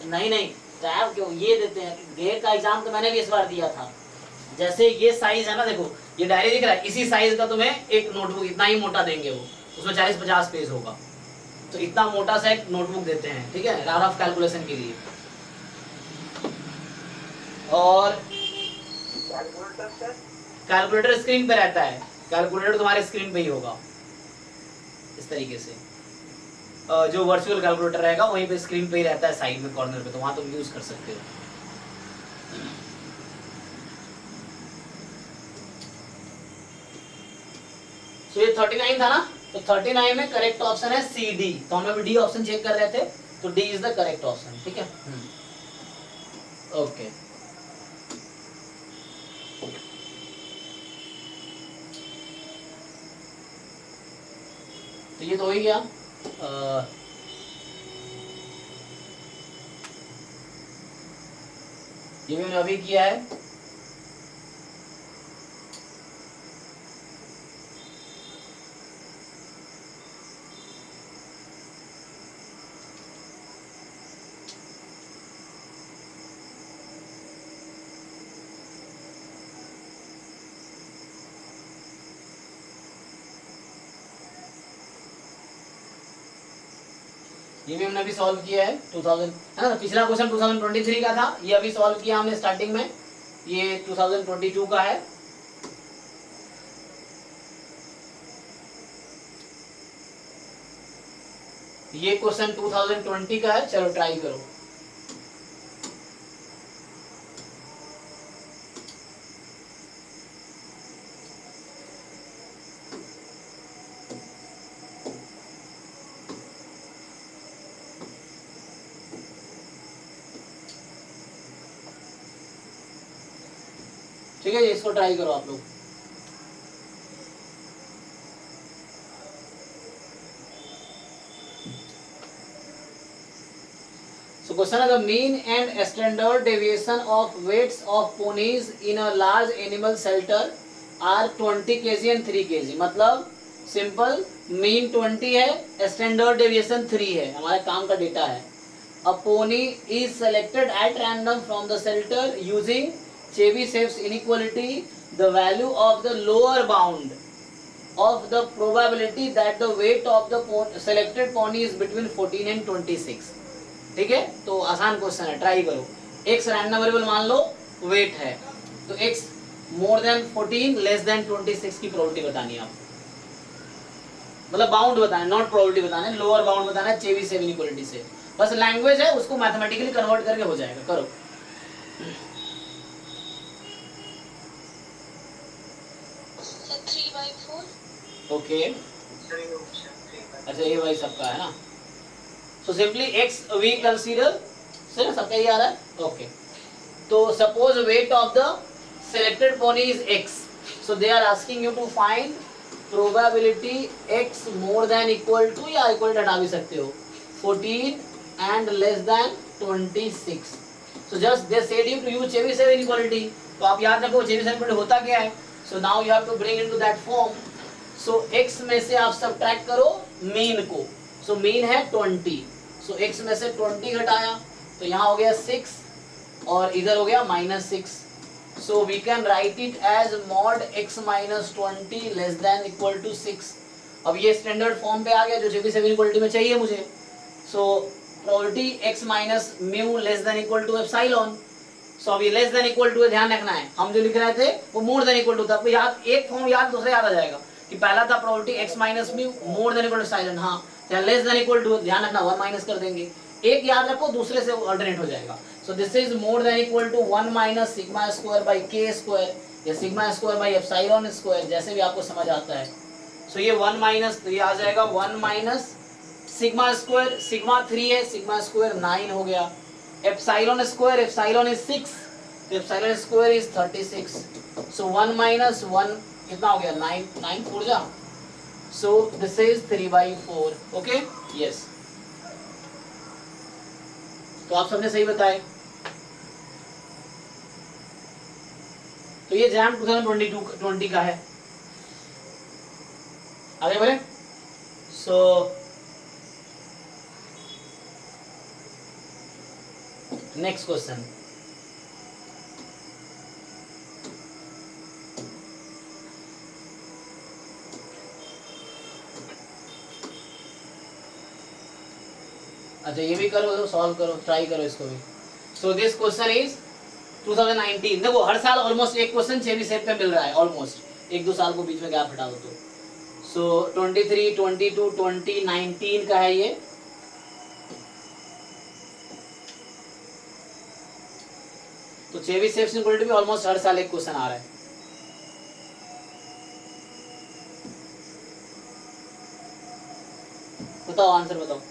नहीं नहीं, टैब क्यों, ये देते हैं। गेट का एग्जाम तो मैंने भी इस बार दिया था। जैसे ये साइज है ना, देखो ये डायरी दिख रहा है, इसी साइज का तुम्हें एक नोटबुक इतना ही मोटा देंगे वो, उसमें 40-50 पेज होगा, तो इतना मोटा सा एक नोटबुक देते हैं, ठीक है, रफ कैलकुलेशन के लिए। और कैलकुलेटर सर, कैलकुलेटर स्क्रीन पे रहता है, कैलकुलेटर तुम्हारे स्क्रीन पे ही होगा इस तरीके से। जो वर्चुअल कैलकुलेटर रहेगा वहीं पे स्क्रीन पे ही रहता है, साइड में कॉर्नर पे, तो वहां तुम यूज कर सकते हो। तो ये 39 था ना, तो 39 में करेक्ट ऑप्शन है सी डी। तो हम अभी डी ऑप्शन चेक कर रहे थे, तो D is the correct option, ठीक है। ओके, तो ये तो हो ही गया। ये भी मैंने अभी किया है। ये भी हमने अभी सॉल्व किया है 2000, है ना। पिछला क्वेश्चन 2023 का था, ये अभी सॉल्व किया हमने स्टार्टिंग में, ये 2022 का है। ये क्वेश्चन 2020 का है, चलो ट्राई करो। ठीक है, इसको ट्राई करो आप लोग। So question है, the mean and standard deviation of weights of ponies in a large animal shelter are 20 kg and 3 kg। मतलब सिंपल, मीन 20 है, स्टैंडर्ड डेविएशन 3 है, हमारे काम का डेटा है। A pony is selected at random from the shelter using Chebyshev's inequality. The value of the lower bound of the probability that the weight of the selected pony is between 14 and 26। ठीक है, तो आसान question है, try करो। x random variable मान लो, wait है, तो x more then 14 less than 26 की प्रोबेबिलिटी बतानी है आप। मतलब बाउंड बताना है, नॉट प्रोबेबिलिटी बताना है, लोअर बाउंड बताना है चेबीशेव इनइक्वालिटी से। बस लैंग्वेज है, उसको मैथमेटिकली कन्वर्ट करके हो जाएगा। करो। सर 3/4। ओके, अच्छा ये वही सबका है ना। So simply x we consider, sir सबका ही आ रहा है। ओके, तो suppose weight of the selected pony is x, so they are asking you to find probability x more than equal to, या equal to हटा भी सकते हो, 14 and less than 26. so just they said you to use Chebyshev inequality, तो आप याद रखो Chebyshev inequality होता क्या है। so now you have to bring into that form, so x में से आप subtract करो मीन को, so मीन है 20, so x में से 20 घटाया तो यहाँ हो गया 6 और इधर हो गया -6, so we can write it as mod x minus 20 less than equal to 6। अब ये स्टैंडर्ड फॉर्म पे आ गया जो चेबीशेव इनइक्वालिटी में चाहिए मुझे। so probability x minus mu less than equal to epsilon, so अब ये लेस देन इक्वल टू ध्यान रखना है, हम जो लिख रहे थे वो मोर देन इक्वल टू था। आपको याद, एक फॉर्म याद दूसरा याद आ जाएगा कि पहला था probability x minus mu more than equal to silent, हाँ या लेस देन इक्वल टू ध्यान रखना 1 माइनस कर देंगे, एक याद रखो दूसरे से अल्टरनेट हो जाएगा। So this is more than equal to 1 minus sigma square by k square या sigma square by epsilon square, जैसे भी आपको समझ आता है। सो ये 1 माइनस, तो ये आ जाएगा 1 माइनस सिग्मा स्क्वायर, सिग्मा 3 है, सिग्मा स्क्वायर 9 हो गया, एप्सिलॉन स्क्वायर, एप्सिलॉन इज 6, तो epsilon square is 36, so 1 minus 1 कितना हो गया 9, 9 4 जा, सो दिस इज 3/4। ओके, यस, तो आप सबने सही बताए। तो ये जैम 2020 का है। आगे बढ़े। सो नेक्स्ट क्वेश्चन, अच्छा ये भी करो, सॉल्व करो, ट्राई करो इसको भी। So this question is 2019। देखो हर साल ऑलमोस्ट एक क्वेश्चन चेबीशेव पे मिल रहा है, ऑलमोस्ट एक दो साल को बीच में गैप हटा दो तो। सो 23, 22, 2019 का है ये। तो चेबीशेव इनइक्वालिटी भी ऑलमोस्ट हर साल एक क्वेश्चन आ रहा है। बताओ आंसर बताओ।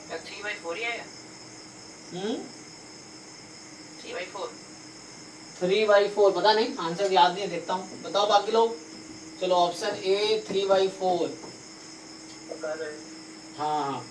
क्या 3/4 ही है? 3/4 3/4 पता नहीं, आंसर याद नहीं है, देखता हूँ, बताओ बाकी लोग। चलो ऑप्शन ए 3/4। बता रहे हैं। हाँ हाँ,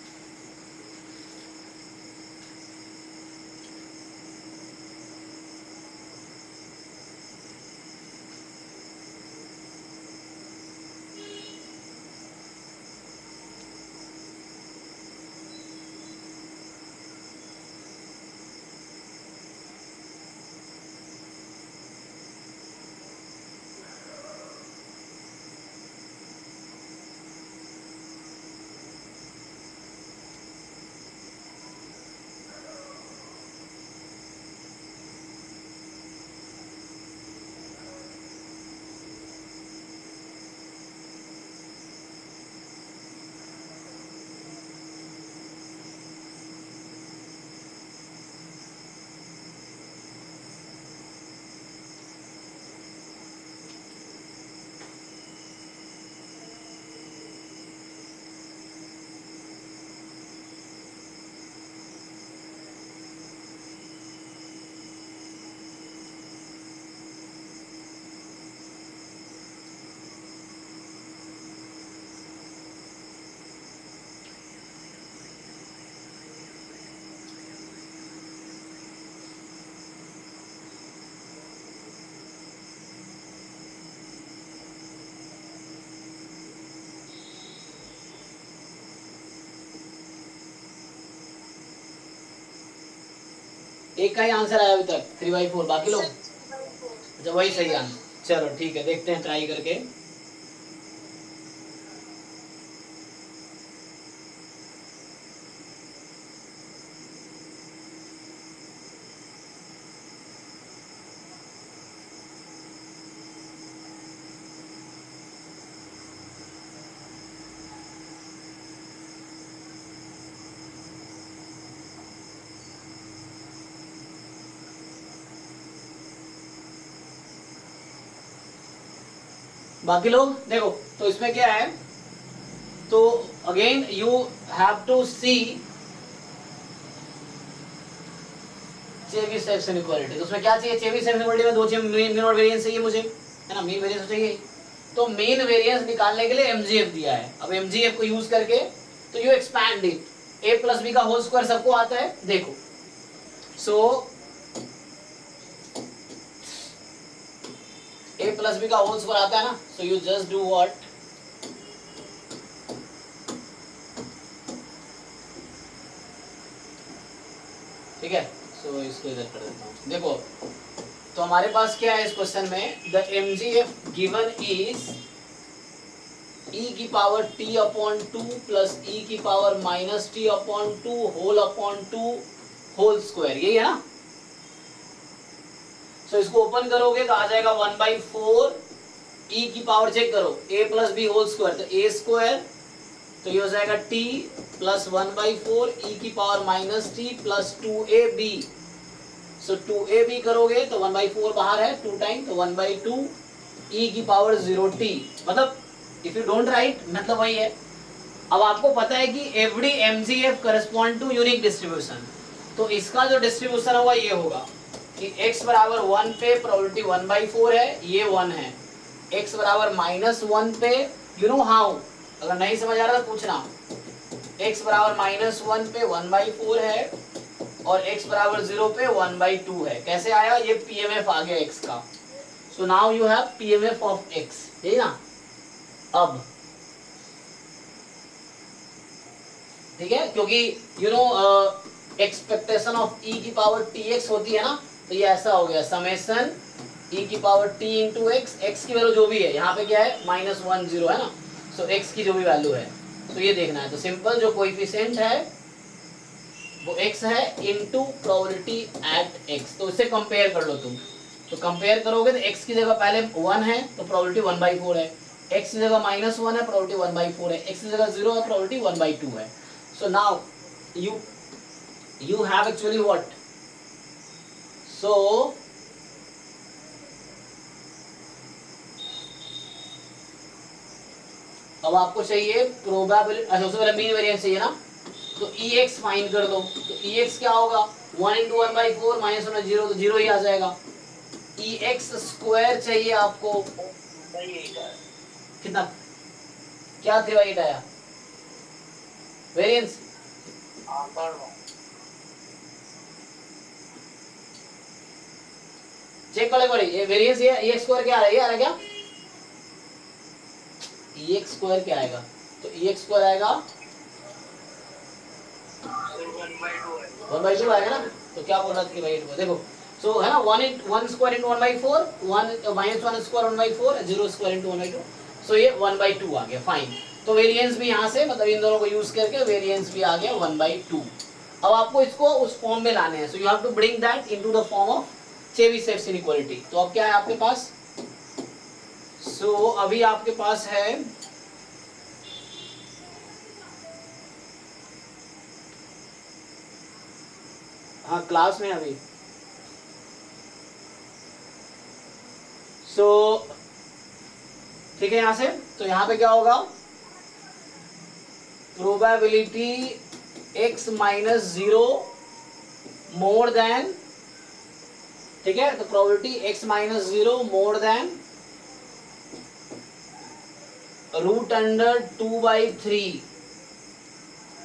एक का ही आंसर आया अभी तक 3/4, बाकी लोग Sir, 3/4. अच्छा वही सही आंसर। चलो ठीक है, देखते हैं ट्राई करके। बाकी लोग देखो, तो इसमें क्या है, तो again you have to see Chebyshev section equality. तो उसमें क्या चाहिए, चेबीशेव सेक्शन इक्वालिटी में दो चीज, मीन और वेरिएंस चाहिए मुझे, है ना, मीन वेरिएंस चाहिए। तो मीन वेरिएंस निकालने के लिए एमजीएफ दिया है। अब एमजीएफ को यूज करके तो you expand it, a plus B का होल स्क्वायर सबको आता है, देखो। सो a प्लस बी का होल स्क्वायर आता है ना, so you just do what, ठीक है। सो इसको इधर कर देता हूँ। देखो तो हमारे पास क्या है इस क्वेश्चन में, the MGF given is e की power t upon 2 plus e की power minus t upon 2 whole upon 2 whole square, यही है ना। सो इसको ओपन करोगे तो आ जाएगा 1/4 e की पावर, चेक करो, a plus B whole square, तो a स्क्वायर, तो ये हो जाएगा t प्लस 1/4 e की power minus t plus 2ab। So 2ab करोगे तो 1/4 बाहर है, 2 टाइम, तो 1/2 e की पावर 0t, मतलब इफ यू डोंट राइट मतलब वही है। अब आपको पता है कि every MGF correspond to unique distribution, तो इसका जो डिस्ट्रीब्यूशन होगा ये होगा कि x बराबर 1 पे प्रोबेबिलिटी 1/4 है, ये 1 है। x बराबर -1 पे, यू नो हाउ, अगर नहीं समझ आ रहा तो पूछना, x बराबर -1 पे 1/4 है और x बराबर 0 पे 1/2 है। कैसे आया, ये पीएमएफ आ गया x का। सो now you have PMF of x, यही ना। अब ठीक है, क्योंकि you know expectation of e की पावर tx होती है ना, तो ये ऐसा हो गया समेशन e की power t into x, x की वैल्यू जो भी है, यहाँ पे क्या है -1 0 है ना, सो x की जो भी वैल्यू है, तो ये देखना है। तो सिंपल जो कोएफिशिएंट है वो x है इनटू प्रोबेबिलिटी एट x, तो इससे कंपेयर कर लो तुम। तो कंपेयर करोगे तो x की जगह पहले 1 है तो प्रोबेबिलिटी 1/4 है, x की जगह -1 है प्रोबेबिलिटी 1/4 है, x की जगह 0 है प्रोबेबिलिटी 1/2 है। So now you have actually what? So अब आपको चाहिए प्रोबेबिलिटी, अच्छा सबसे पहले मीन वेरिएंस चाहिए ना, तो EX फाइंड कर दो। तो EX क्या होगा, 1 इंटू 1/4 माइनस 1 0, तो 0 ही आ जाएगा। EX स्क्वायर चाहिए आपको, कितना, क्या 3/8 आया वेरिएंस, चेक कर ले बड़ी, ये वेरिएंस ये EX स्क्वायर क्या आ रहा है, ये आ रहा है क्या, EX स्क्वायर क्या आएगा, तो EX स्क्वायर आएगा 1/2 आएगा ना। तो क्या बोल रहा था कि भाई देखो, सो है ना 1 square into 1/4, 1 -1 square 1/4, 0 square into 1/2, सो ये 1/2 आ गया, फाइन। तो वेरिएंस भी यहाँ से, मतलब इन दोनों को यूज करके वेरिएंस भी आ गया 1/2। अब आपको इसको उस फॉर्म में लाने हैं, so you have to bring that into the form of Chebyshev inequality. तो अब क्या है आपके पास, सो अभी आपके पास है हाँ क्लास में अभी, सो ठीक है, यहां से तो यहां पे क्या होगा, probability x minus 0 more than, ठीक है, तो probability x minus 0 more than √2/3,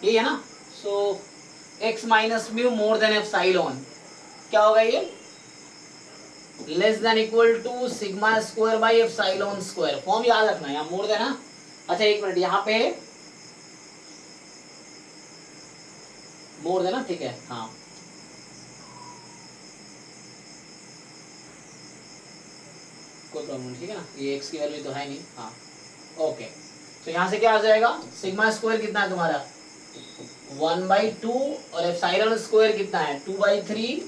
ये है ना। So x minus mu more than epsilon, क्या होगा ये, less than equal to sigma square by epsilon square. Form याद रखना है, यहाँ मोर देन है। अच्छा एक मिनट, यहाँ पे मोर देन, ठीक है, हाँ कोई प्रॉब्लम नहीं, ठीक है ना, ये x की वैल्यू तो है नहीं। हाँ ओके, तो यहाँ से क्या आ जाएगा, सिग्मा स्क्वायर कितना है तुम्हारा 1/2 और एप्सिलॉन स्क्वायर कितना है 2/3,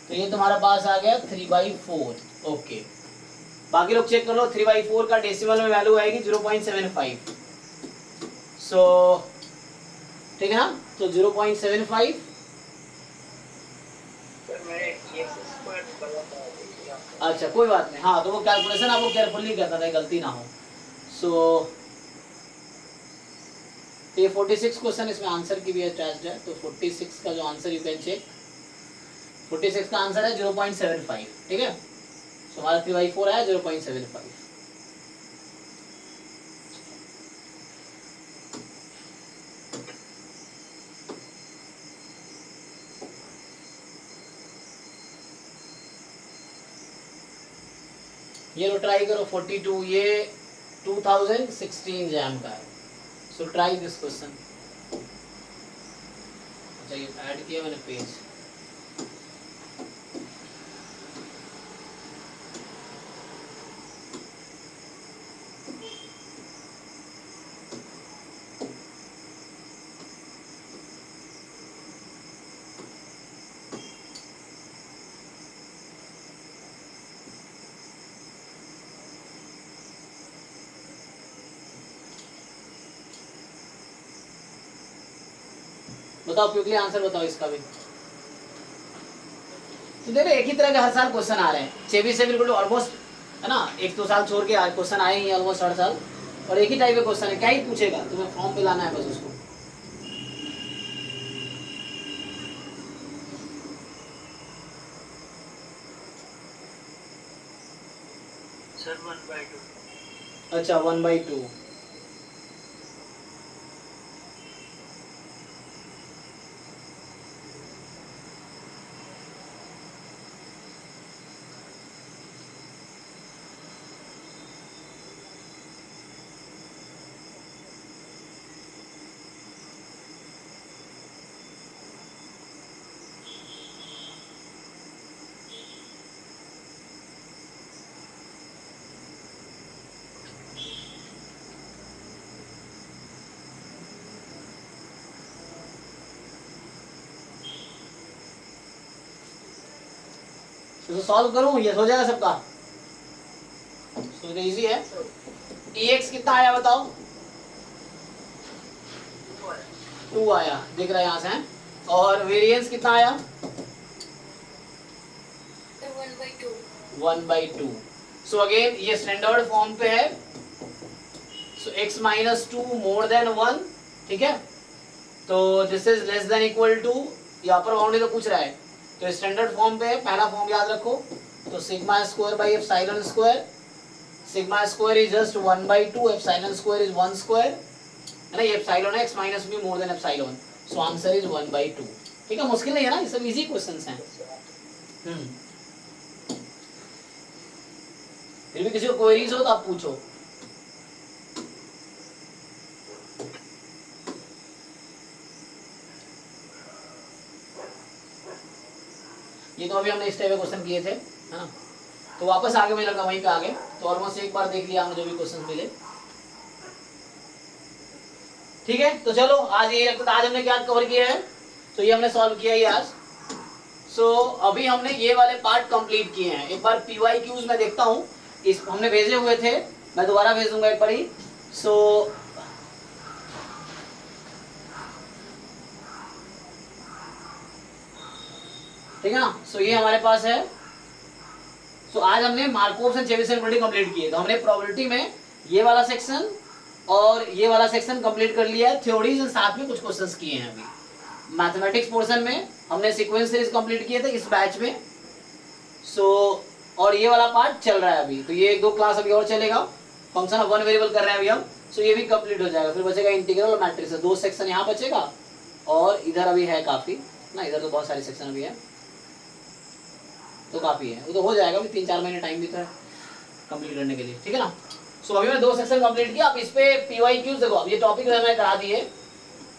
तो ये तुम्हारा पास आ गया 3/4। ओके, बाकी लोग चेक कर लो, 3/4 का डेसिमल में वैल्यू आएगी 0.75। सो ठीक है ना, तो 0.75। सर मैं एक्स स्क्वायर गलत है देखिए आपका। अच्छा कोई बात नहीं, हाँ तो वो कैलकुलेशन आपको केयरफुली करना था, गलती ना हो। सो ये 46 क्वेश्चन इसमें आंसर की भी अटैच्ड है, तो 46 का जो आंसर यू कैन चेक, 46 का आंसर है 0.75, ठीक है। सो हमारा 3/4 आया 0.75। ये लो ट्राई करो 42, ये 2016 जैम का है। So try this question. अच्छा ये ऐड किया मैंने पेज। बताओ क्विकली आंसर बताओ इसका भी। तो देखो एक ही तरह के हर साल क्वेश्चन आ रहे हैं, 26 से बिल्कुल ऑलमोस्ट, है ना, 1-2 साल छोड़ के क्वेश्चन आए ही ऑलमोस्ट हर साल, और एक ही टाइप के क्वेश्चन है। क्या ही पूछेगा, तुम्हें फॉर्म पे लाना है बस उसको। सर 1/2। अच्छा 1/2। तो सॉल्व करूं, ये हो जाएगा सबका। तो इजी है। dx कितना आया बताओ, 2 आया, दिख रहा है यहाँ से। और वेरिएंस कितना आया 1/2। सो अगेन ये स्टैंडर्ड फॉर्म पे है। सो x - 2 मोर देन 1, ठीक है। तो this is less than equal to, ये अपर बाउंड्री तो पूछ रहा है, तो स्टैंडर्ड फॉर्म पे है। पहला फॉर्म याद रखो, तो sigma square by epsilon square, sigma square is just 1/2, epsilon square is 1 square, है ना, ये एप्सिलॉन है, x - b more than epsilon, so answer is 1/2। ठीक है, मुश्किल नहीं है ना, ये सब इजी क्वेश्चंस हैं। फिर भी किसी को क्वेरीज हो तो आप पूछो। ये तो अभी हमने इस टाइप के क्वेश्चन किए थे, है ना, तो वापस आगे मुझे लगा वहीं पे आगे, तो ऑलमोस्ट एक बार देख लिया हमने जो भी क्वेश्चन मिले। ठीक है, तो चलो आज ये आज हमने क्या कवर किया है, तो ये हमने सॉल्व किया ही आज। सो अभी हमने ये वाले पार्ट कंप्लीट किए हैं। एक बार PYQs में देखता हूँ, इस हमने भेजे हुए थे, मैं दोबारा भेज दूंगा एक बार ही। सो ठीक है ना, सो ये हमारे पास है। सो आज हमने मार्कोव्स एंड चेबीशेव इक्वालिटी कंप्लीट की है। तो हमने प्रोबेबिलिटी में ये वाला सेक्शन और ये वाला सेक्शन कंप्लीट कर लिया है, थ्योरीज और साथ में कुछ क्वेश्चंस किए हैं। अभी मैथमेटिक्स पोर्शन में हमने सीक्वेंस सीरीज कंप्लीट किए थे इस बैच में। सो और ये वाला पार्ट चल रहा है अभी, तो ये 1-2 क्लास अभी और चलेगा। फंक्शन ऑफ वन वेरिएबल कर रहे हैं अभी हम, सो ये भी कंप्लीट हो जाएगा। फिर बचेगा इंटीग्रल और मैट्रिक्स, 2 सेक्शन यहाँ बचेगा, और इधर अभी है काफी ना, इधर तो बहुत सारे सेक्शन अभी है, तो काफी है, वो तो हो जाएगा। अभी 3-4 महीने टाइम भी तो है कंप्लीट करने के लिए, ठीक है ना। सो अभी मैंने 2 सेक्शन कंप्लीट किया। अब इस पे PYQs देखो, अब ये टॉपिक मैंने करा दिए,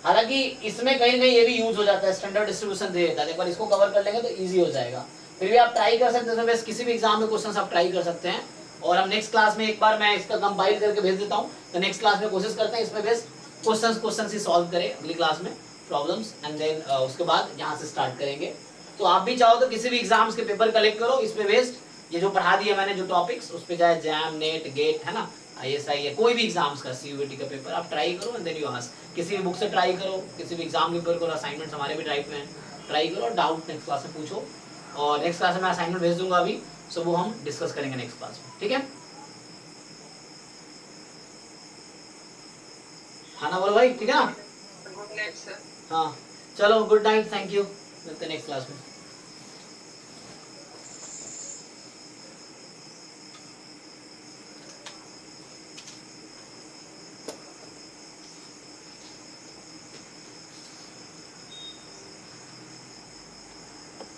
हालांकि इसमें कहीं ना कहीं ये भी यूज हो जाता है, स्टैंडर्ड डिस्ट्रीब्यूशन दे देता है, एक बार इसको कवर कर लेंगे तो ईजी हो जाएगा। फिर भी आप ट्राई कर सकते हैं, वैसे किसी भी एग्जाम में क्वेश्चन आप ट्राई कर सकते हैं। और हम नेक्स्ट क्लास में एक बार मैं इसका कंपाइल करके भेज देता हूँ, तो नेक्स्ट क्लास में कोशिश करते हैं इसमें बेस्ट क्वेश्चन ही सॉल्व करें अगली क्लास में, प्रॉब्लम्स, एंड देन उसके बाद यहाँ से स्टार्ट करेंगे। तो आप भी चाहो तो किसी भी एग्जाम्स के पेपर कलेक्ट करो, इसमें बेस्ट ये जो पढ़ा दिया मैंने जो टॉपिक्स, उस पर चाहे जैम, नेट, गेट है ना, ISI है, कोई भी एग्जाम्स का CUET का पेपर आप ट्राई करो एंड देन यू आस्क, किसी भी बुक से ट्राई करो, किसी भी एग्जाम के पेपर करो, असाइनमेंट्स हमारे भी टाइप में है, ट्राई करो, डाउट नेक्स्ट क्लास में पूछो, और नेक्स्ट क्लास में मैं असाइनमेंट भेज दूंगा अभी, सो वो हम डिस्कस करेंगे नेक्स्ट क्लास में, ठीक है? हाँ ना बोलो भाई, ठीक है ना? Good night sir. हाँ चलो, गुड नाइट, थैंक यू, मिलते हैं नेक्स्ट क्लास में।